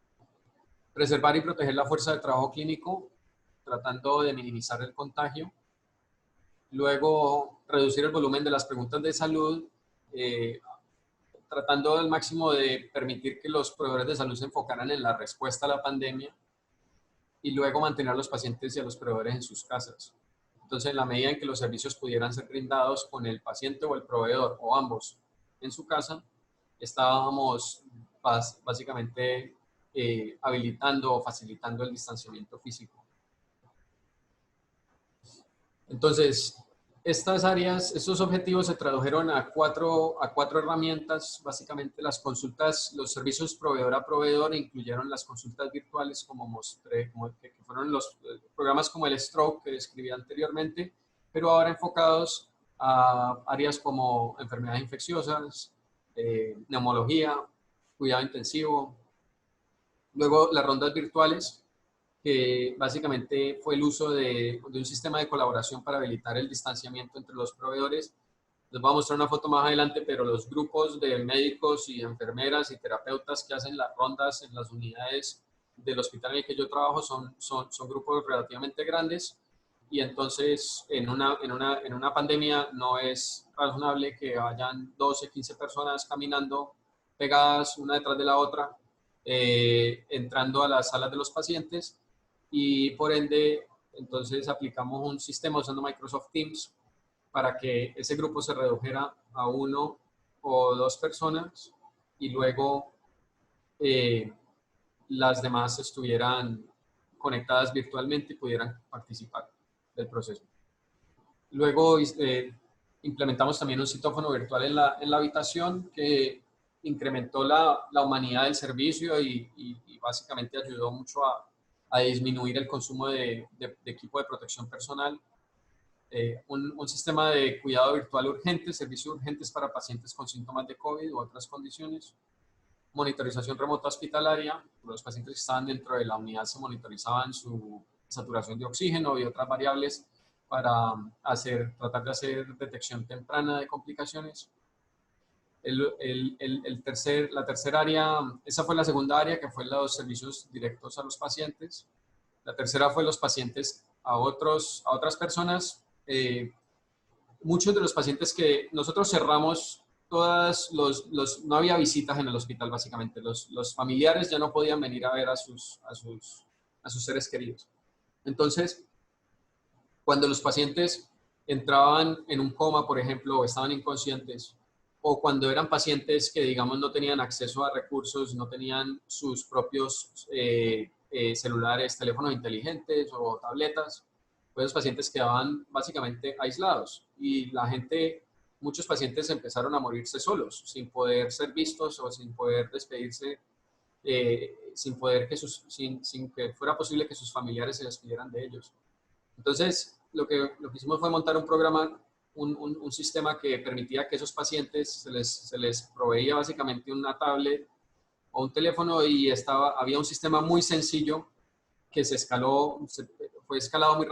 Preservar y proteger la fuerza de trabajo clínico, tratando de minimizar el contagio. Luego, reducir el volumen de las preguntas de salud, tratando al máximo de permitir que los proveedores de salud se enfocaran en la respuesta a la pandemia. Y luego, mantener a los pacientes y a los proveedores en sus casas. Entonces, en la medida en que los servicios pudieran ser brindados con el paciente o el proveedor, o ambos, en su casa, estábamos básicamente habilitando o facilitando el distanciamiento físico. Entonces, estos objetivos se tradujeron a cuatro herramientas. Básicamente, las consultas, los servicios proveedor a proveedor incluyeron las consultas virtuales, como mostré, que fueron los programas como el Stroke que describí anteriormente, pero ahora enfocados a áreas como enfermedades infecciosas, neumología, cuidado intensivo. Luego, las rondas virtuales, que básicamente fue el uso de un sistema de colaboración para habilitar el distanciamiento entre los proveedores. Les voy a mostrar una foto más adelante, pero los grupos de médicos y enfermeras y terapeutas que hacen las rondas en las unidades del hospital en el que yo trabajo son grupos relativamente grandes, y entonces en una pandemia no es razonable que vayan 12, 15 personas caminando pegadas una detrás de la otra, entrando a las salas de los pacientes, y por ende entonces aplicamos un sistema usando Microsoft Teams para que ese grupo se redujera a 1 o 2 personas, y luego las demás estuvieran conectadas virtualmente y pudieran participar del proceso. Luego implementamos también un citófono virtual en la habitación, que incrementó la humanidad del servicio y básicamente ayudó mucho a disminuir el consumo de equipo de protección personal. Un sistema de cuidado virtual urgente, servicios urgentes para pacientes con síntomas de COVID u otras condiciones. monitorización remota hospitalaria. Los pacientes que estaban dentro de la unidad se monitorizaban su saturación de oxígeno y otras variables para tratar de hacer detección temprana de complicaciones. La tercera área, esa fue la segunda área, que fue los servicios directos a los pacientes. La tercera fue los pacientes a otras personas. Muchos de los pacientes que nosotros cerramos, no había visitas en el hospital básicamente. Los familiares ya no podían venir a ver a sus seres queridos. Entonces, cuando los pacientes entraban en un coma, por ejemplo, o estaban inconscientes, o cuando eran pacientes que, digamos, no tenían acceso a recursos, no tenían sus propios celulares, teléfonos inteligentes o tabletas, pues los pacientes quedaban básicamente aislados y muchos pacientes empezaron a morirse solos, sin poder ser vistos o sin poder despedirse, sin que fuera posible que sus familiares se despidieran de ellos. Entonces, lo que hicimos fue montar un programa, un sistema que permitía que esos pacientes se les proveía básicamente una tablet o un teléfono y había un sistema muy sencillo que fue escalado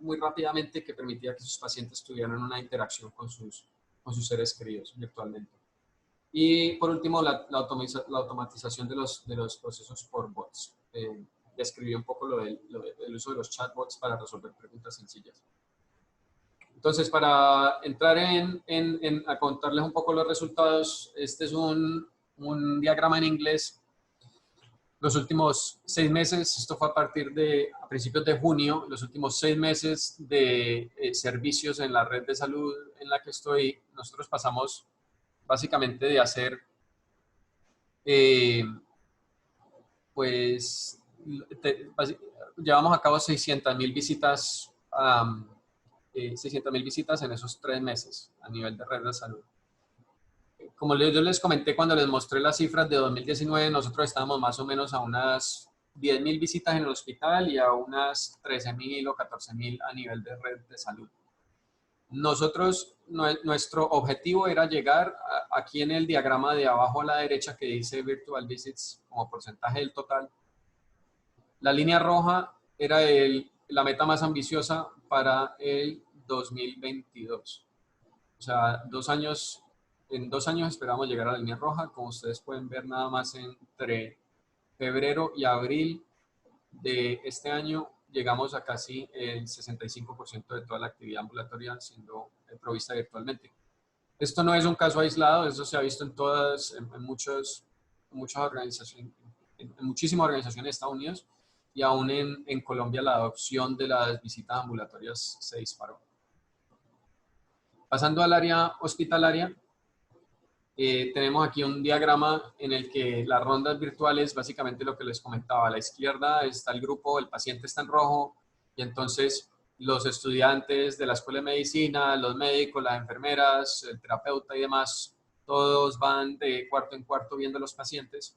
muy rápidamente, que permitía que sus pacientes tuvieran una interacción con sus seres queridos virtualmente. Y por último, la automatización de los procesos por bots. Describí un poco el uso de los chatbots para resolver preguntas sencillas. Entonces, para entrar a contarles un poco los resultados, este es un diagrama en inglés. Los últimos 6 meses, esto fue a principios de junio, los últimos 6 meses de servicios en la red de salud en la que estoy, nosotros pasamos básicamente de hacer, llevamos a cabo 600,000 visitas, 600,000 visitas en esos 3 meses a nivel de red de salud. Como yo les comenté cuando les mostré las cifras de 2019, nosotros estábamos más o menos a unas 10,000 visitas en el hospital y a unas 13,000 o 14,000 a nivel de red de salud. Nuestro objetivo era llegar aquí en el diagrama de abajo a la derecha que dice Virtual Visits como porcentaje del total. La línea roja era la meta más ambiciosa para el 2022. O sea, en 2 años esperamos llegar a la línea roja. Como ustedes pueden ver, nada más entre febrero y abril de este año llegamos a casi el 65% de toda la actividad ambulatoria siendo provista virtualmente. Esto no es un caso aislado, eso se ha visto en muchísimas organizaciones de Estados Unidos, y aún en Colombia la adopción de las visitas ambulatorias se disparó. Pasando al área hospitalaria, tenemos aquí un diagrama en el que las rondas virtuales, básicamente lo que les comentaba, a la izquierda está el grupo, el paciente está en rojo, y entonces los estudiantes de la escuela de medicina, los médicos, las enfermeras, el terapeuta y demás, todos van de cuarto en cuarto viendo a los pacientes.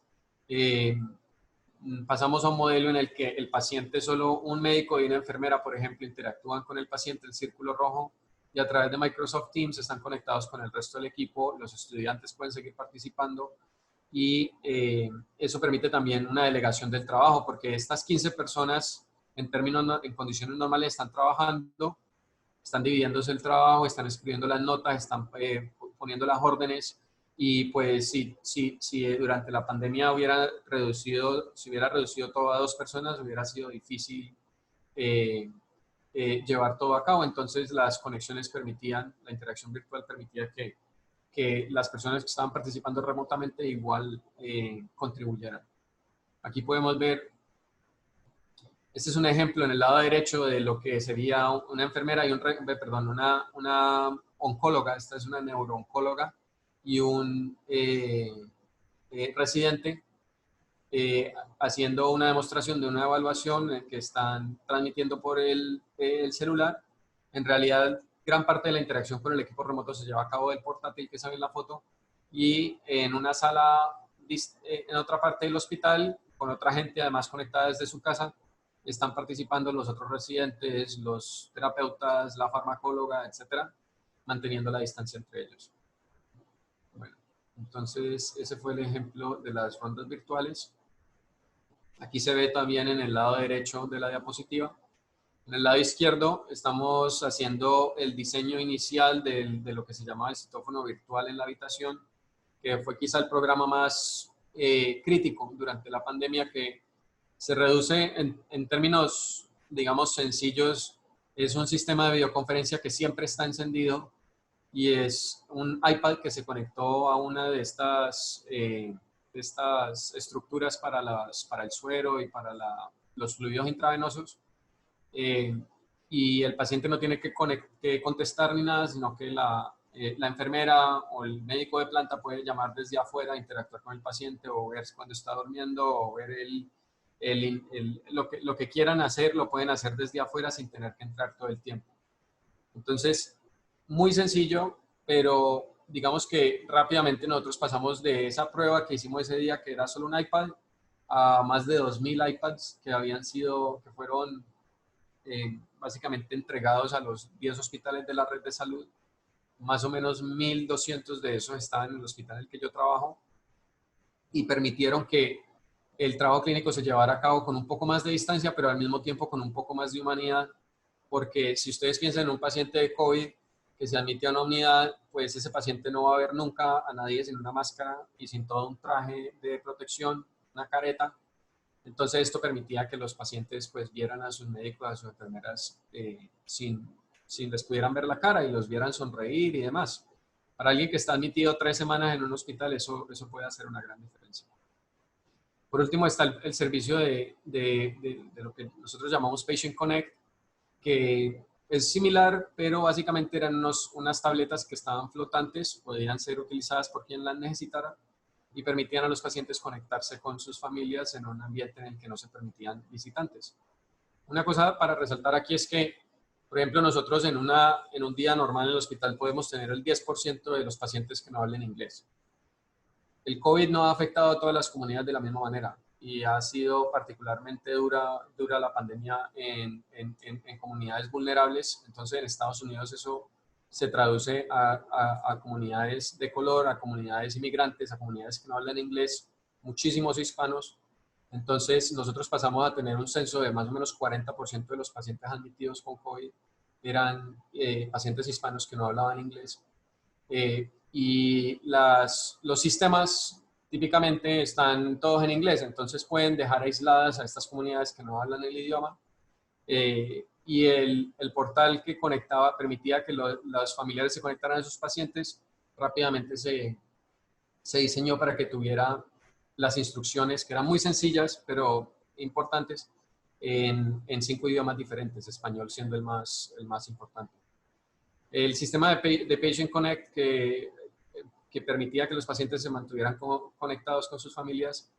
Pasamos a un modelo en el que el paciente, solo un médico y una enfermera, por ejemplo, interactúan con el paciente, el círculo rojo, y a través de Microsoft Teams están conectados con el resto del equipo, los estudiantes pueden seguir participando y eso permite también una delegación del trabajo, porque estas 15 personas en condiciones normales están trabajando, están dividiéndose el trabajo, están escribiendo las notas, están poniendo las órdenes, y pues si durante la pandemia se hubiera reducido todo a 2 personas, hubiera sido difícil llevar todo a cabo. Entonces las conexiones permitían, la interacción virtual permitía que las personas que estaban participando remotamente igual contribuyeran. Aquí podemos ver, este es un ejemplo en el lado derecho de lo que sería una enfermera y una oncóloga, esta es una neurooncóloga y un residente haciendo una demostración de una evaluación que están transmitiendo por el celular. En realidad, gran parte de la interacción con el equipo remoto se lleva a cabo del portátil que se ve en la foto, y en una sala, en otra parte del hospital, con otra gente además conectada desde su casa, están participando los otros residentes, los terapeutas, la farmacóloga, etcétera, manteniendo la distancia entre ellos. Bueno, Entonces, ese fue el ejemplo de las rondas virtuales. Aquí se ve también en el lado derecho de la diapositiva. En el lado izquierdo estamos haciendo el diseño inicial de lo que se llamaba el citófono virtual en la habitación, que fue quizá el programa más crítico durante la pandemia, que se reduce en términos, digamos, sencillos. Es un sistema de videoconferencia que siempre está encendido y es un iPad que se conectó a una de estas estructuras para el suero y para los fluidos intravenosos. eh, y el paciente no tiene que contestar ni nada, sino que la enfermera o el médico de planta puede llamar desde afuera, interactuar con el paciente o ver cuando está durmiendo o ver lo que quieran hacer, lo pueden hacer desde afuera sin tener que entrar todo el tiempo. Entonces, muy sencillo, pero digamos que rápidamente nosotros pasamos de esa prueba que hicimos ese día, que era solo un iPad, a más de 2.000 iPads que fueron básicamente entregados a los 10 hospitales de la red de salud. Más o menos 1.200 de esos estaban en el hospital en el que yo trabajo y permitieron que el trabajo clínico se llevara a cabo con un poco más de distancia, pero al mismo tiempo con un poco más de humanidad, porque si ustedes piensan en un paciente de COVID que se admite a una unidad, pues ese paciente no va a ver nunca a nadie sin una máscara y sin todo un traje de protección, una careta. Entonces esto permitía que los pacientes pues vieran a sus médicos, a sus enfermeras sin les pudieran ver la cara y los vieran sonreír y demás. Para alguien que está admitido 3 semanas en un hospital, eso puede hacer una gran diferencia. Por último está el servicio de lo que nosotros llamamos Patient Connect, que es similar, pero básicamente eran unas tabletas que estaban flotantes, podían ser utilizadas por quien las necesitara y permitían a los pacientes conectarse con sus familias en un ambiente en el que no se permitían visitantes. Una cosa para resaltar aquí es que, por ejemplo, nosotros en un día normal en el hospital podemos tener el 10% de los pacientes que no hablen inglés. El COVID no ha afectado a todas las comunidades de la misma manera y ha sido particularmente dura la pandemia en comunidades vulnerables. Entonces, en Estados Unidos eso se traduce a comunidades de color, a comunidades inmigrantes, a comunidades que no hablan inglés, muchísimos hispanos. Entonces, nosotros pasamos a tener un censo de más o menos 40% de los pacientes admitidos con COVID eran pacientes hispanos que no hablaban inglés. Y los sistemas típicamente están todos en inglés, entonces pueden dejar aisladas a estas comunidades que no hablan el idioma. Y el portal que permitía que los familiares se conectaran a sus pacientes, rápidamente se diseñó para que tuviera las instrucciones, que eran muy sencillas, pero importantes, en 5 idiomas diferentes, español siendo el más importante. El sistema de Patient Connect que permitía que los pacientes se mantuvieran conectados con sus familias,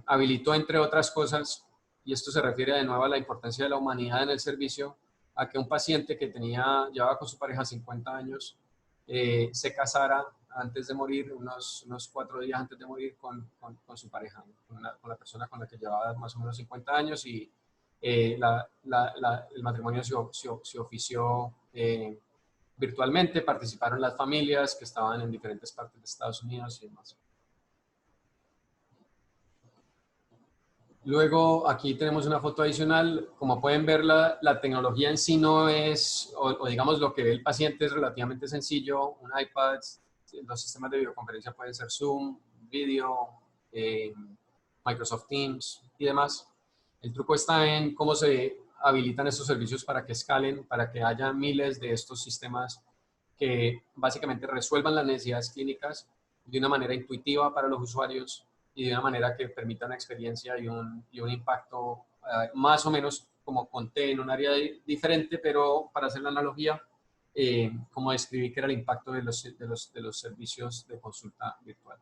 habilitó, entre otras cosas, y esto se refiere de nuevo a la importancia de la humanidad en el servicio, a que un paciente que llevaba con su pareja 50 años, se casara antes de morir, unos 4 días antes de morir, con su pareja, con la persona con la que llevaba más o menos 50 años, y el matrimonio se ofició virtualmente, participaron las familias que estaban en diferentes partes de Estados Unidos y demás. Luego aquí tenemos una foto adicional. Como pueden ver, la tecnología en sí no es, o digamos lo que ve el paciente es relativamente sencillo. Un iPad, los sistemas de videoconferencia pueden ser Zoom, Video, Microsoft Teams y demás. El truco está en cómo se habilitan estos servicios para que escalen, para que haya miles de estos sistemas que básicamente resuelvan las necesidades clínicas de una manera intuitiva para los usuarios y de una manera que permita una experiencia y un impacto más o menos como conté en un área diferente, pero para hacer la analogía, como describí que era el impacto de los servicios de consulta virtual.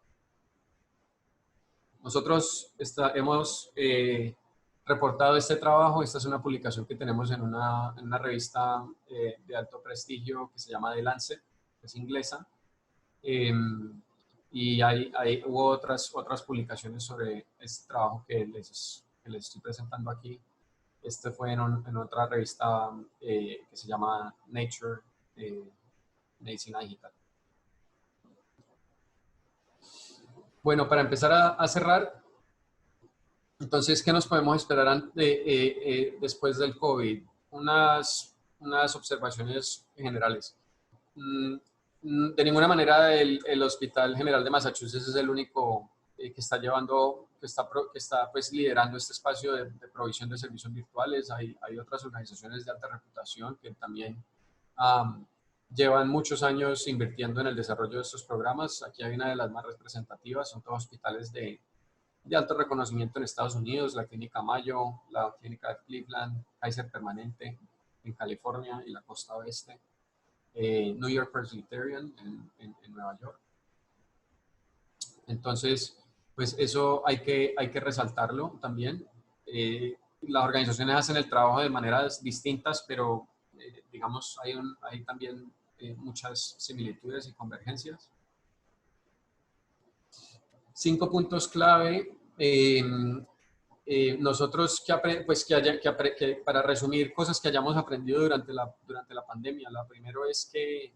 Nosotros hemos reportado este trabajo. Esta es una publicación que tenemos en una revista de alto prestigio que se llama The Lancet, que es inglesa. Y hubo otras publicaciones sobre este trabajo que les estoy presentando aquí. Este fue en otra revista que se llama Nature, Medicina Digital. Bueno, para empezar a cerrar, entonces, ¿qué nos podemos esperar después del COVID? Unas observaciones generales. Mm, De ninguna manera el Hospital General de Massachusetts es el único que está llevando, que está pues liderando este espacio de provisión de servicios virtuales. Hay otras organizaciones de alta reputación que también um, llevan muchos años invirtiendo en el desarrollo de estos programas. Aquí hay una de las más representativas, son todos hospitales de alto reconocimiento en Estados Unidos, la Clínica Mayo, la Clínica de Cleveland, Kaiser Permanente en California y la costa oeste, New York Presbyterian en Nueva York. Entonces, pues eso hay que resaltarlo también. Las organizaciones hacen el trabajo de maneras distintas, pero digamos, hay también muchas similitudes y convergencias. 5 puntos clave. Nosotros, para resumir cosas que hayamos aprendido durante la pandemia, la primero es que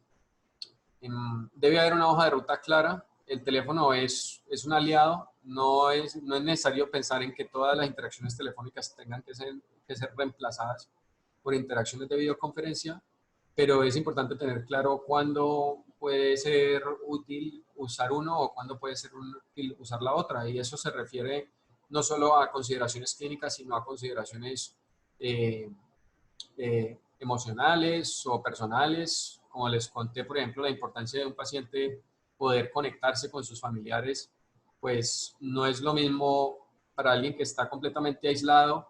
debe haber una hoja de ruta clara. El teléfono es un aliado, no es necesario pensar en que todas las interacciones telefónicas tengan que ser reemplazadas por interacciones de videoconferencia, pero es importante tener claro cuándo puede ser útil usar uno o cuándo puede ser útil usar la otra, y eso se refiere no solo a consideraciones clínicas, sino a consideraciones emocionales o personales. Como les conté, por ejemplo, la importancia de un paciente poder conectarse con sus familiares, pues no es lo mismo para alguien que está completamente aislado,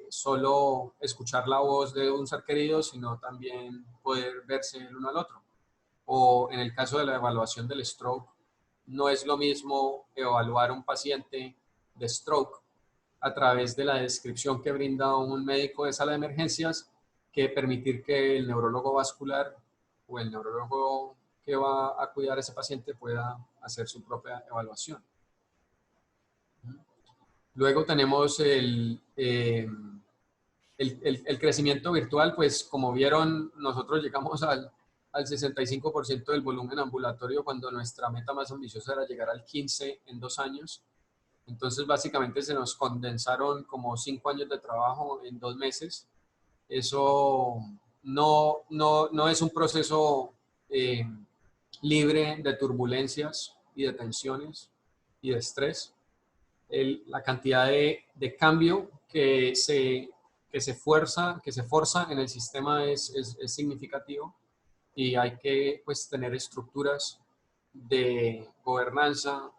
solo escuchar la voz de un ser querido, sino también poder verse el uno al otro. O en el caso de la evaluación del stroke, no es lo mismo evaluar a un paciente de stroke a través de la descripción que brinda un médico de sala de emergencias que permitir que el neurólogo vascular o el neurólogo que va a cuidar a ese paciente pueda hacer su propia evaluación. Luego tenemos el crecimiento virtual, pues como vieron, nosotros llegamos al 65% del volumen ambulatorio cuando nuestra meta más ambiciosa era llegar al 15% en 2 años. Entonces, básicamente se nos condensaron como 5 años de trabajo en 2 meses. Eso no es un proceso eh, libre de turbulencias y de tensiones y de estrés. La cantidad de cambio que se forza en el sistema es significativo, y hay que pues tener estructuras de gobernanza,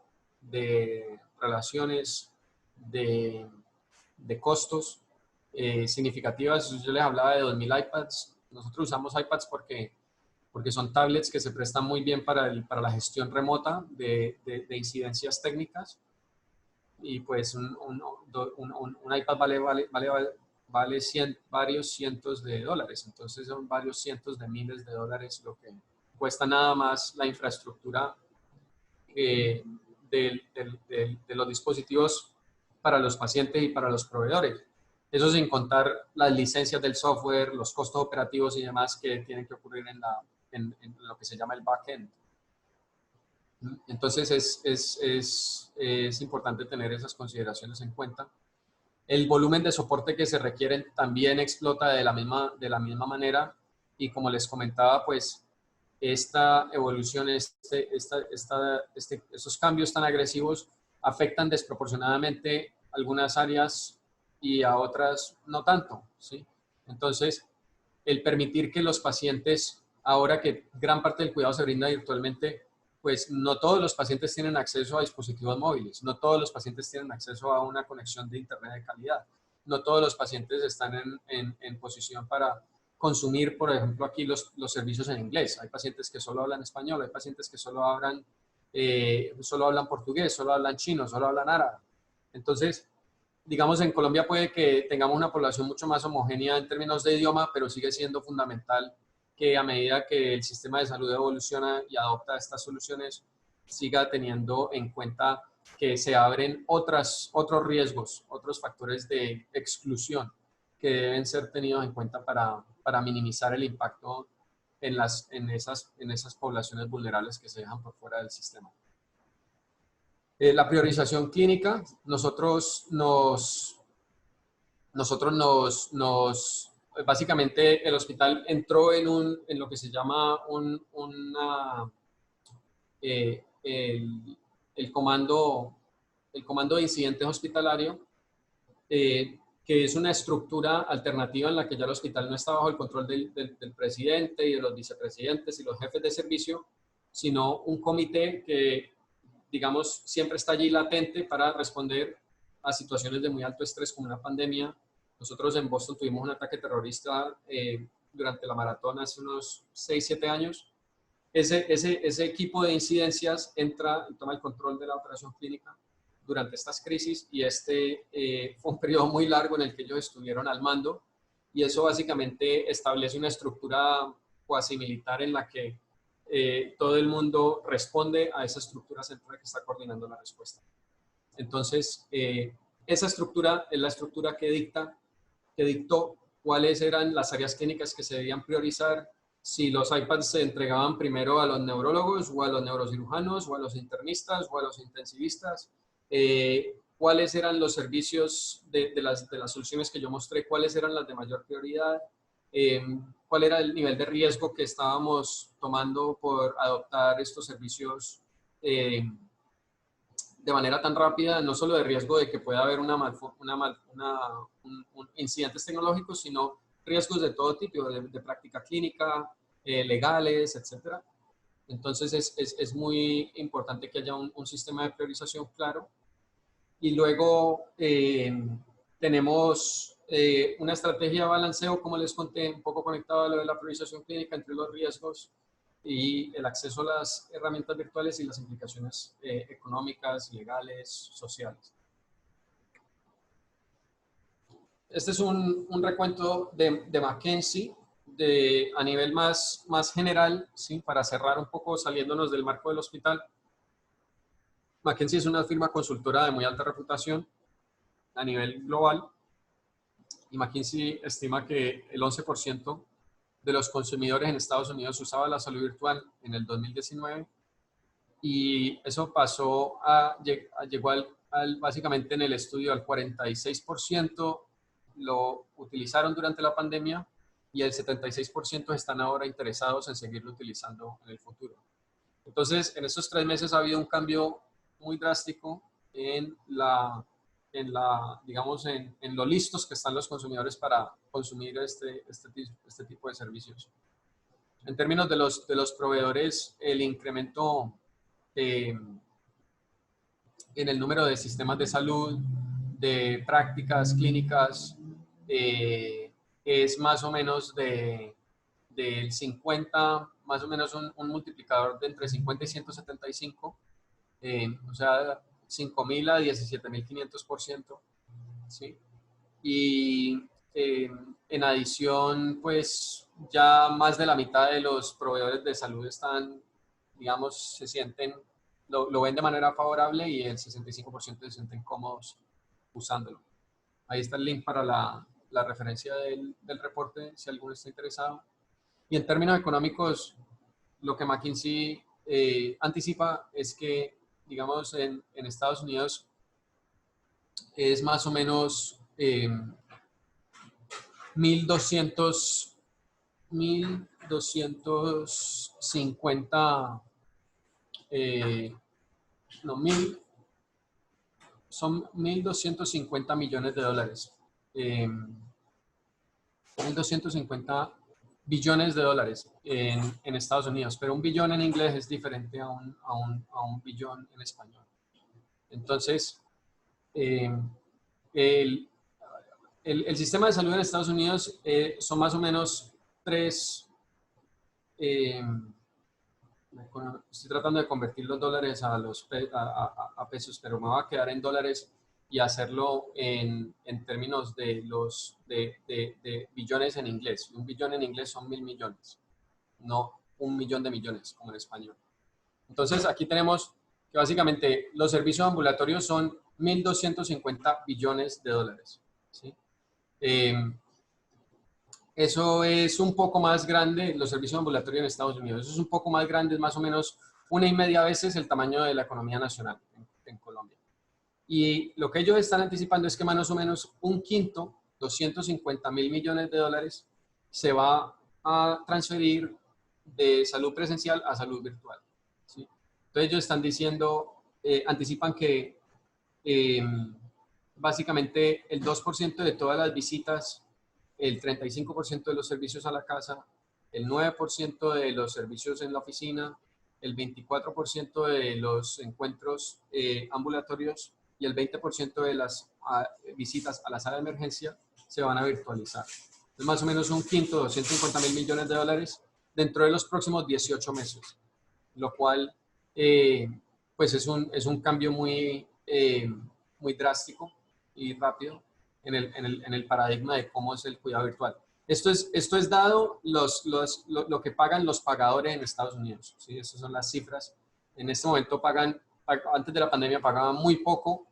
de relaciones, de costos significativas. Yo les hablaba de 2000 iPads. Nosotros usamos iPads porque son tablets que se prestan muy bien para la gestión remota de incidencias técnicas, y pues un iPad vale varios cientos de dólares, entonces son varios cientos de miles de dólares lo que cuesta nada más la infraestructura de los dispositivos para los pacientes y para los proveedores. Eso sin contar las licencias del software, los costos operativos y demás que tienen que ocurrir en lo que se llama el backend. Entonces es importante tener esas consideraciones en cuenta. El volumen de soporte que se requiere también explota de la misma manera, y como les comentaba, pues esta evolución, estos cambios tan agresivos afectan desproporcionadamente algunas áreas y a otras no tanto, ¿sí? Entonces, el permitir que los pacientes, ahora que gran parte del cuidado se brinda virtualmente, pues no todos los pacientes tienen acceso a dispositivos móviles, no todos los pacientes tienen acceso a una conexión de internet de calidad, no todos los pacientes están en posición para consumir, por ejemplo, aquí los servicios en inglés. Hay pacientes que solo hablan español, hay pacientes que solo hablan portugués, solo hablan chino, solo hablan árabe. Entonces, digamos, en Colombia puede que tengamos una población mucho más homogénea en términos de idioma, pero sigue siendo fundamental que a medida que el sistema de salud evoluciona y adopta estas soluciones, siga teniendo en cuenta que se abren otros riesgos, otros factores de exclusión que deben ser tenidos en cuenta para minimizar el impacto en esas poblaciones vulnerables que se dejan por fuera del sistema. La priorización clínica, básicamente el hospital entró en lo que se llama el comando de incidentes hospitalario, que es una estructura alternativa en la que ya el hospital no está bajo el control del presidente y de los vicepresidentes y los jefes de servicio, sino un comité que, digamos, siempre está allí latente para responder a situaciones de muy alto estrés como una pandemia. Nosotros en Boston tuvimos un ataque terrorista durante la maratón hace unos 6, 7 años. Ese equipo de incidencias entra y toma el control de la operación clínica durante estas crisis, y fue un periodo muy largo en el que ellos estuvieron al mando, y eso básicamente establece una estructura cuasi militar en la que todo el mundo responde a esa estructura central que está coordinando la respuesta. Entonces, esa estructura es la estructura que dictó cuáles eran las áreas clínicas que se debían priorizar, si los iPads se entregaban primero a los neurólogos o a los neurocirujanos o a los internistas o a los intensivistas, cuáles eran los servicios de las soluciones que yo mostré, cuáles eran las de mayor prioridad, cuál era el nivel de riesgo que estábamos tomando por adoptar estos servicios de manera tan rápida, no solo de riesgo de que pueda haber incidentes tecnológicos, sino riesgos de todo tipo, de práctica clínica, legales, etc. Entonces es muy importante que haya un sistema de priorización claro. Y luego tenemos una estrategia de balanceo, como les conté, un poco conectado a lo de la priorización clínica entre los riesgos y el acceso a las herramientas virtuales y las implicaciones económicas, legales, sociales. Este es un recuento de McKinsey a nivel más general, ¿sí? Para cerrar un poco saliéndonos del marco del hospital. McKinsey es una firma consultora de muy alta reputación a nivel global, y McKinsey estima que el 11% de los consumidores en Estados Unidos usaba la salud virtual en el 2019, y eso llegó básicamente en el estudio al 46% lo utilizaron durante la pandemia, y el 76% están ahora interesados en seguirlo utilizando en el futuro. Entonces, en estos 3 meses ha habido un cambio muy drástico digamos, en lo listos que están los consumidores para consumir este tipo de servicios. En términos de los proveedores, el incremento en el número de sistemas de salud, de prácticas clínicas, es más o menos del 50, más o menos un multiplicador de entre 50 y 175, o sea, 5.000 a 17.500%, ¿sí? Y en adición, pues ya más de la mitad de los proveedores de salud están, digamos, lo ven de manera favorable, y el 65% se sienten cómodos usándolo. Ahí está el link para la referencia del reporte, si alguno está interesado. Y en términos económicos, lo que McKinsey anticipa es que, digamos, en Estados Unidos es más o menos 1.250, son 1.250 millones de dólares. 1.250 billones de dólares en Estados Unidos, pero un billón en inglés es diferente a un billón en español. Entonces, el sistema de salud en Estados Unidos son más o menos estoy tratando de convertir los dólares a pesos, pero me voy a quedar en dólares y hacerlo en términos de billones en inglés. Un billón en inglés son 1.000 millones, no 1.000.000 de millones como en español. Entonces aquí tenemos que básicamente los servicios ambulatorios son 1.250 billones de dólares, ¿sí? Eso es un poco más grande, los servicios ambulatorios en Estados Unidos, eso es un poco más grande, es más o menos 1,5 veces el tamaño de la economía nacional en Colombia. Y lo que ellos están anticipando es que más o menos un quinto, 250.000 millones de dólares, se va a transferir de salud presencial a salud virtual, ¿sí? Entonces ellos están diciendo, anticipan que básicamente el 2% de todas las visitas, el 35% de los servicios a la casa, el 9% de los servicios en la oficina, el 24% de los encuentros ambulatorios y el 20% de las visitas a la sala de emergencia se van a virtualizar. Es más o menos un quinto, 250.000 millones de dólares dentro de los próximos 18 meses, lo cual pues es un cambio muy drástico y rápido en el paradigma de cómo es el cuidado virtual. Esto es dado lo que pagan los pagadores en Estados Unidos, ¿sí? Estas son las cifras. En este momento antes de la pandemia pagaban muy poco,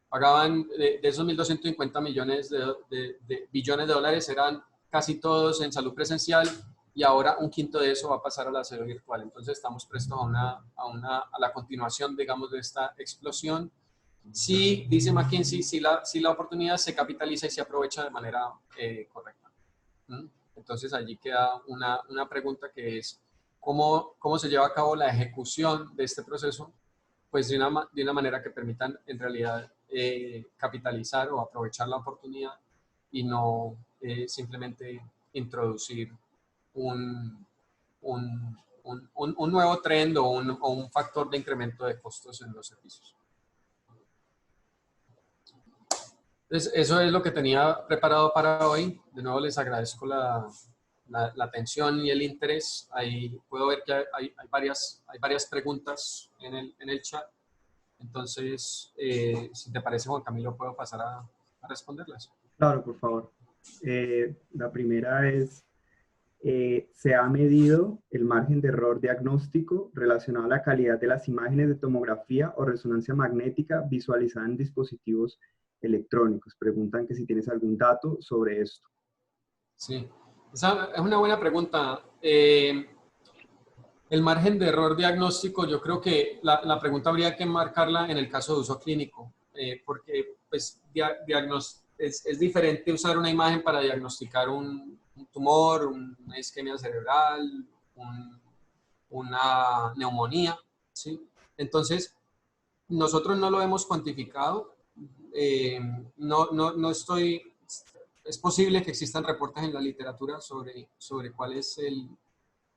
pagaban de esos 1.250 millones de billones de dólares, eran casi todos en salud presencial, y ahora un quinto de eso va a pasar a la salud virtual. Entonces estamos prestos a la continuación, digamos, de esta explosión. Sí, dice McKinsey, si la oportunidad se capitaliza y se aprovecha de manera correcta. Entonces allí queda una pregunta que es, ¿cómo se lleva a cabo la ejecución de este proceso? Pues de una manera que permitan en realidad capitalizar o aprovechar la oportunidad y no simplemente introducir un, un nuevo trend o un factor de incremento de costos en los servicios. Entonces, eso es lo que tenía preparado para hoy. De nuevo les agradezco la atención y el interés. Ahí puedo ver que hay varias preguntas en el chat. Entonces, si te parece, Juan Camilo, puedo pasar a responderlas. Claro, por favor. La primera es, ¿se ha medido el margen de error diagnóstico relacionado a la calidad de las imágenes de tomografía o resonancia magnética visualizadas en dispositivos electrónicos? Preguntan que si tienes algún dato sobre esto. Sí, esa es una buena pregunta. El margen de error diagnóstico, yo creo que la pregunta habría que marcarla en el caso de uso clínico, porque pues, es diferente usar una imagen para diagnosticar un tumor, una isquemia cerebral, una neumonía, ¿sí? Entonces, nosotros no lo hemos cuantificado. Es posible que existan reportes en la literatura sobre cuál es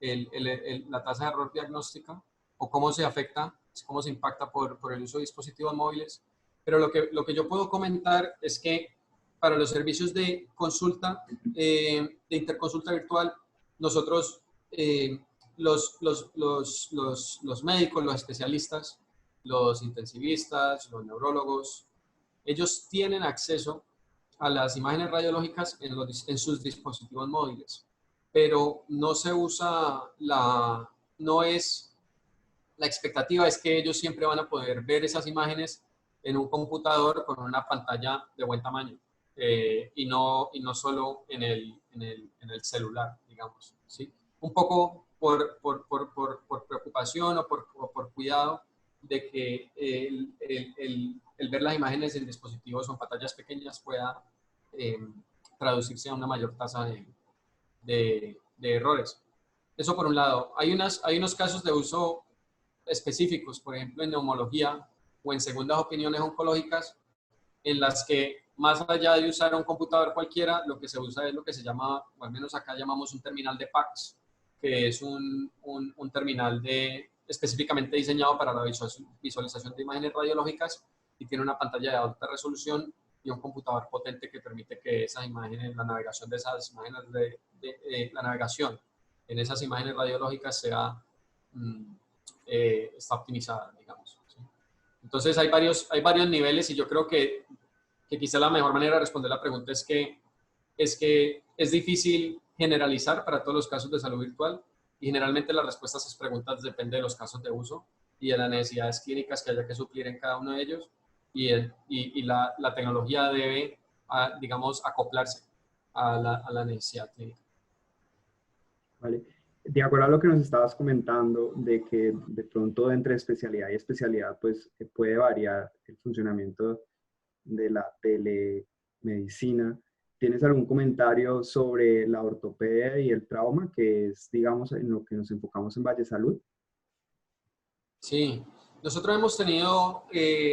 la tasa de error diagnóstica o cómo se afecta, cómo se impacta por el uso de dispositivos móviles. Pero lo que yo puedo comentar es que para los servicios de consulta, de interconsulta virtual, nosotros, los médicos, los especialistas, los intensivistas, los neurólogos, ellos tienen acceso a las imágenes radiológicas en sus dispositivos móviles, pero no se usa la expectativa es que ellos siempre van a poder ver esas imágenes en un computador con una pantalla de buen tamaño, y no solo en el celular, digamos, ¿sí? Un poco por preocupación o por cuidado de que el ver las imágenes en dispositivos o en pantallas pequeñas pueda traducirse a una mayor tasa de errores. Eso por un lado. Hay unos casos de uso específicos, por ejemplo en neumología o en segundas opiniones oncológicas, en las que más allá de usar un computador cualquiera, lo que se usa es lo que se llama, o al menos acá llamamos un terminal de PACS, que es un terminal específicamente diseñado para la visualización de imágenes radiológicas y tiene una pantalla de alta resolución y un computador potente que permite que esas imágenes, la navegación de esas imágenes, la navegación en esas imágenes radiológicas está optimizada, digamos, ¿sí? Entonces hay varios niveles y yo creo que quizá la mejor manera de responder la pregunta es que es difícil generalizar para todos los casos de salud virtual y generalmente las respuestas a esas preguntas dependen de los casos de uso y de las necesidades clínicas que haya que suplir en cada uno de ellos y la tecnología debe, digamos, acoplarse a la necesidad clínica. Vale. De acuerdo a lo que nos estabas comentando, de que de pronto entre especialidad y especialidad, pues puede variar el funcionamiento de la telemedicina. ¿Tienes algún comentario sobre la ortopedia y el trauma, que es, digamos, en lo que nos enfocamos en Valle Salud? Sí, nosotros hemos tenido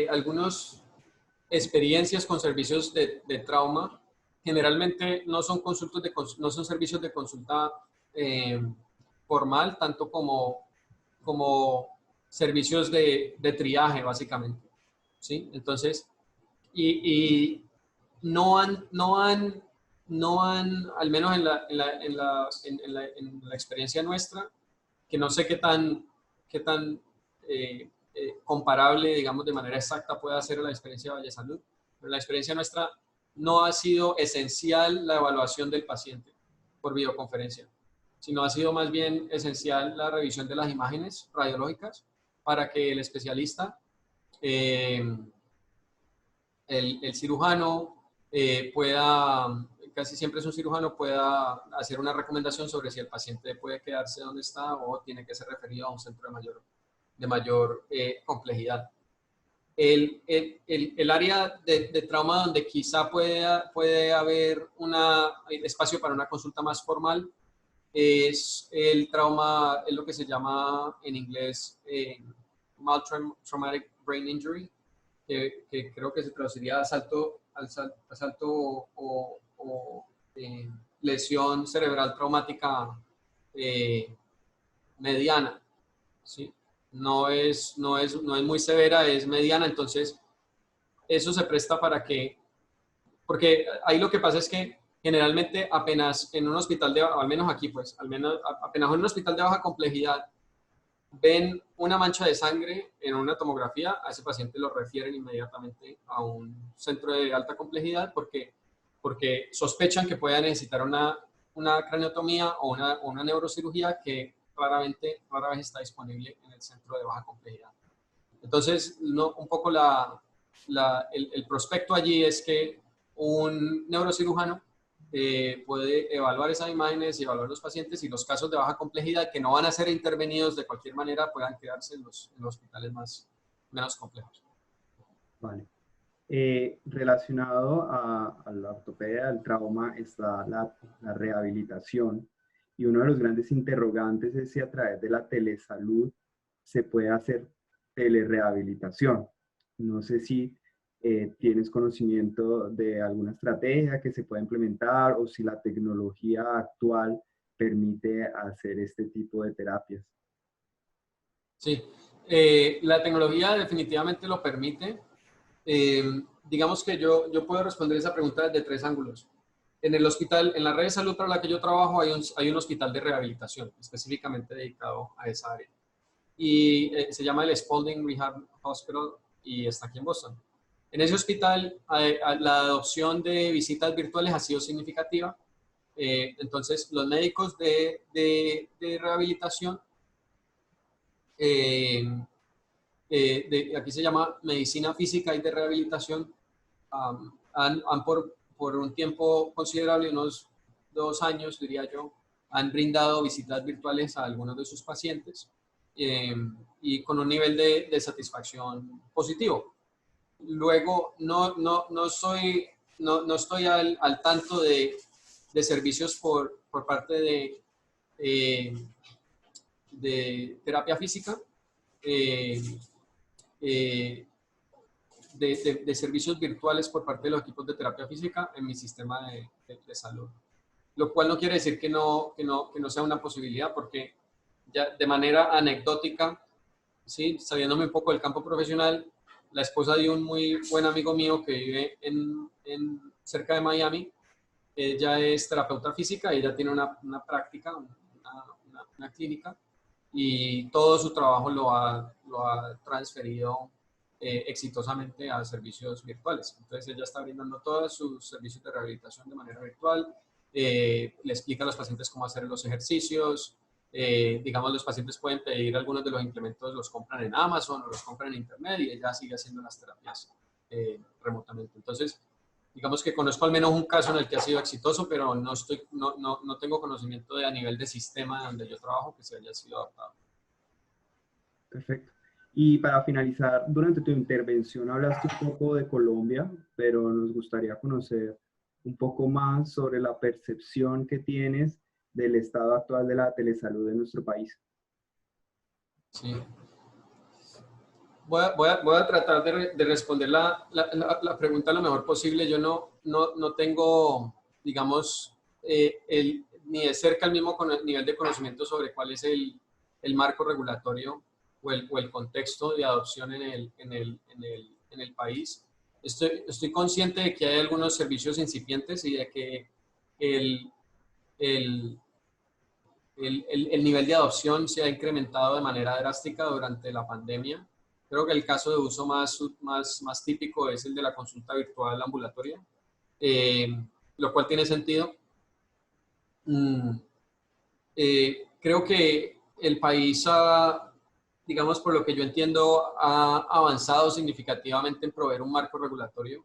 algunas experiencias con servicios de trauma. Generalmente no son, no son servicios de consulta eh, formal, tanto como servicios de triaje, básicamente. ¿Sí? Entonces, y no han, al menos en la experiencia nuestra, que no sé qué tan comparable, digamos, de manera exacta puede ser la experiencia de Valle Salud, pero la experiencia nuestra no ha sido esencial la evaluación del paciente por videoconferencia, sino ha sido más bien esencial la revisión de las imágenes radiológicas para que el especialista, eh, el cirujano, casi siempre es un cirujano, pueda hacer una recomendación sobre si el paciente puede quedarse donde está o tiene que ser referido a un centro de mayor complejidad. El área de trauma donde quizá puede haber espacio para una consulta más formal es el trauma, es lo que se llama en inglés mild traumatic brain injury, que creo que se traduciría asalto o lesión cerebral traumática mediana, ¿sí? No es muy severa, es mediana, entonces eso se presta porque ahí lo que pasa es que generalmente apenas en un hospital al menos aquí pues, apenas en un hospital de baja complejidad ven una mancha de sangre en una tomografía, a ese paciente lo refieren inmediatamente a un centro de alta complejidad porque sospechan que pueda necesitar una craniotomía o una neurocirugía que rara vez está disponible en el centro de baja complejidad. Entonces, un poco el prospecto allí es que un neurocirujano puede evaluar esas imágenes y evaluar los pacientes y los casos de baja complejidad que no van a ser intervenidos de cualquier manera puedan quedarse en los hospitales menos complejos. Vale. Relacionado a la ortopedia del trauma está la rehabilitación, y uno de los grandes interrogantes es si a través de la telesalud se puede hacer telerehabilitación. No sé si tienes conocimiento de alguna estrategia que se pueda implementar o si la tecnología actual permite hacer este tipo de terapias. Sí, la tecnología definitivamente lo permite. Digamos que yo puedo responder esa pregunta desde tres ángulos. En el hospital, en la red de salud para la que yo trabajo, hay un hospital de rehabilitación específicamente dedicado a esa área. Y se llama el Spaulding Rehab Hospital y está aquí en Boston. En ese hospital, la adopción de visitas virtuales ha sido significativa. Entonces, los médicos de rehabilitación, aquí se llama medicina física y de rehabilitación, han por un tiempo considerable, unos 2 años diría yo, han brindado visitas virtuales a algunos de sus pacientes y con un nivel de satisfacción positivo. Luego, no estoy al tanto de servicios por parte de terapia física, eh, eh, de servicios virtuales por parte de los equipos de terapia física en mi sistema de salud. Lo cual no quiere decir que no sea una posibilidad, porque ya de manera anecdótica, ¿sí? Sabiéndome un poco del campo profesional, la esposa de un muy buen amigo mío que vive cerca de Miami, ella es terapeuta física y ella tiene una práctica, una clínica, y todo su trabajo lo ha transferido exitosamente a servicios virtuales. Entonces ella está brindando todos sus servicios de rehabilitación de manera virtual, le explica a los pacientes cómo hacer los ejercicios, digamos, los pacientes pueden pedir algunos de los implementos, los compran en Amazon o los compran en Internet y ella sigue haciendo las terapias remotamente. Entonces, digamos que conozco al menos un caso en el que ha sido exitoso, pero no tengo conocimiento de a nivel de sistema donde yo trabajo que se haya sido adaptado. Perfecto. Y para finalizar, durante tu intervención hablaste un poco de Colombia, pero nos gustaría conocer un poco más sobre la percepción que tienes del estado actual de la telesalud en nuestro país. Sí. Voy a tratar de responder la pregunta lo mejor posible. Yo no tengo, digamos, ni de cerca el mismo nivel de conocimiento sobre cuál es el marco regulatorio o el contexto de adopción en el país. Estoy consciente de que hay algunos servicios incipientes y de que el, el, el nivel de adopción se ha incrementado de manera drástica durante la pandemia. Creo que el caso de uso más típico es el de la consulta virtual ambulatoria, eh, lo cual tiene sentido. Creo que el país digamos, por lo que yo entiendo, ha avanzado significativamente en proveer un marco regulatorio.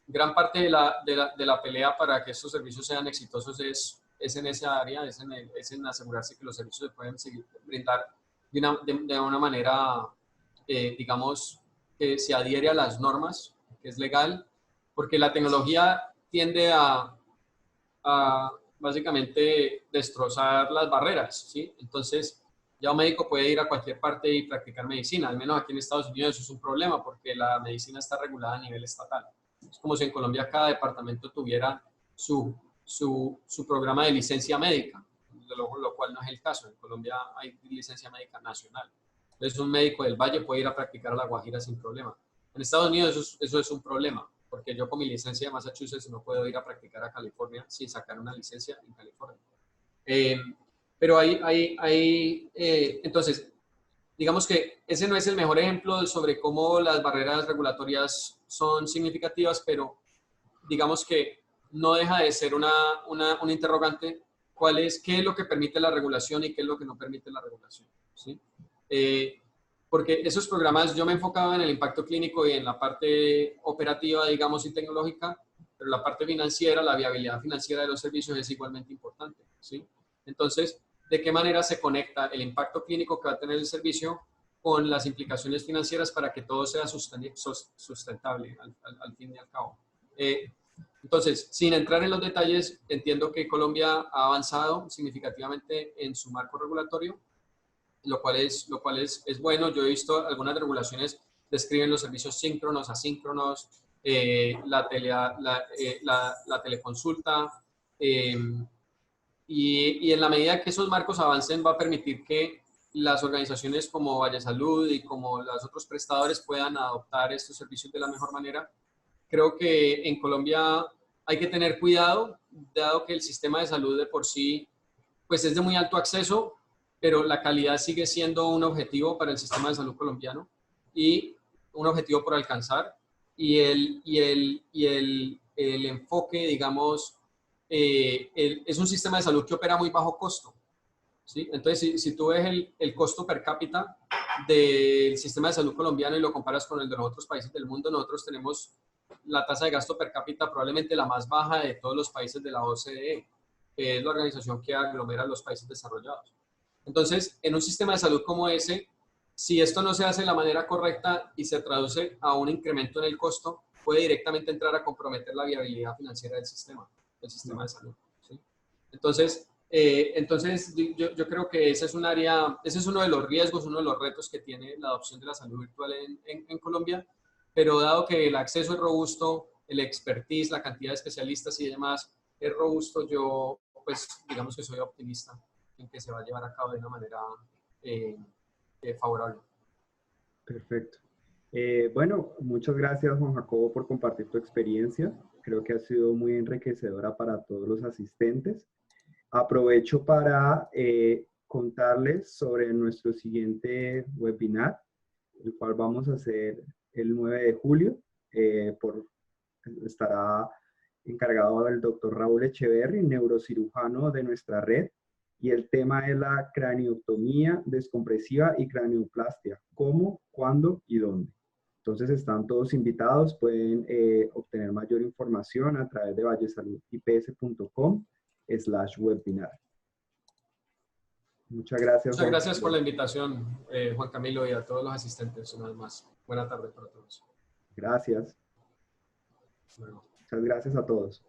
Gran parte de la pelea para que estos servicios sean exitosos es en esa área, es en asegurarse que los servicios se pueden seguir, brindar de una manera, digamos, que se adhiere a las normas, que es legal, porque la tecnología tiende a básicamente destrozar las barreras, ¿sí? Entonces, ya un médico puede ir a cualquier parte y practicar medicina, al menos aquí en Estados Unidos eso es un problema porque la medicina está regulada a nivel estatal. Es como si en Colombia cada departamento tuviera su programa de licencia médica, lo cual no es el caso. En Colombia hay licencia médica nacional. Entonces un médico del Valle puede ir a practicar a La Guajira sin problema. En Estados Unidos eso es un problema, porque yo con mi licencia de Massachusetts no puedo ir a practicar a California sin sacar una licencia en California. Eh, pero entonces, digamos que ese no es el mejor ejemplo sobre cómo las barreras regulatorias son significativas, pero digamos que no deja de ser un interrogante qué es lo que permite la regulación y qué es lo que no permite la regulación, ¿sí? Porque esos programas, yo me enfocaba en el impacto clínico y en la parte operativa, digamos, y tecnológica, pero la parte financiera, la viabilidad financiera de los servicios es igualmente importante, ¿sí? Entonces, ¿de qué manera se conecta el impacto clínico que va a tener el servicio con las implicaciones financieras para que todo sea sustentable al fin y al cabo? Entonces, sin entrar en los detalles, entiendo que Colombia ha avanzado significativamente en su marco regulatorio, lo cual es bueno. Yo he visto algunas regulaciones describen los servicios síncronos, asíncronos, la teleconsulta, eh, y en la medida que esos marcos avancen va a permitir que las organizaciones como Valle Salud y como los otros prestadores puedan adoptar estos servicios de la mejor manera. Creo que en Colombia hay que tener cuidado, dado que el sistema de salud de por sí pues es de muy alto acceso, pero la calidad sigue siendo un objetivo para el sistema de salud colombiano y un objetivo por alcanzar. El enfoque, digamos, es un sistema de salud que opera muy bajo costo, ¿sí? Entonces, si tú ves el costo per cápita del sistema de salud colombiano y lo comparas con el de los otros países del mundo, nosotros tenemos la tasa de gasto per cápita probablemente la más baja de todos los países de la OCDE, que es la organización que aglomera los países desarrollados. Entonces, en un sistema de salud como ese, si esto no se hace de la manera correcta y se traduce a un incremento en el costo, puede directamente entrar a comprometer la viabilidad financiera del sistema de salud, ¿sí? Entonces, yo creo que ese es un área, ese es uno de los riesgos, uno de los retos que tiene la adopción de la salud virtual en Colombia, pero dado que el acceso es robusto, el expertise, la cantidad de especialistas y demás es robusto, yo pues digamos que soy optimista en que se va a llevar a cabo de una manera favorable. Perfecto. Bueno, muchas gracias Juan Jacobo por compartir tu experiencia. Creo que ha sido muy enriquecedora para todos los asistentes. Aprovecho para contarles sobre nuestro siguiente webinar, el cual vamos a hacer el 9 de julio. Estará encargado el doctor Raúl Echeverry, neurocirujano de nuestra red, y el tema es la craneotomía descompresiva y craneoplastia. ¿Cómo, cuándo y dónde? Entonces están todos invitados, pueden obtener mayor información a través de vallesaludips.com/webinar. Muchas gracias, Muchas Juan gracias por Camilo. la invitación, Juan Camilo, y a todos los asistentes una vez más. Buena tarde para todos. Gracias. Bueno. Muchas gracias a todos.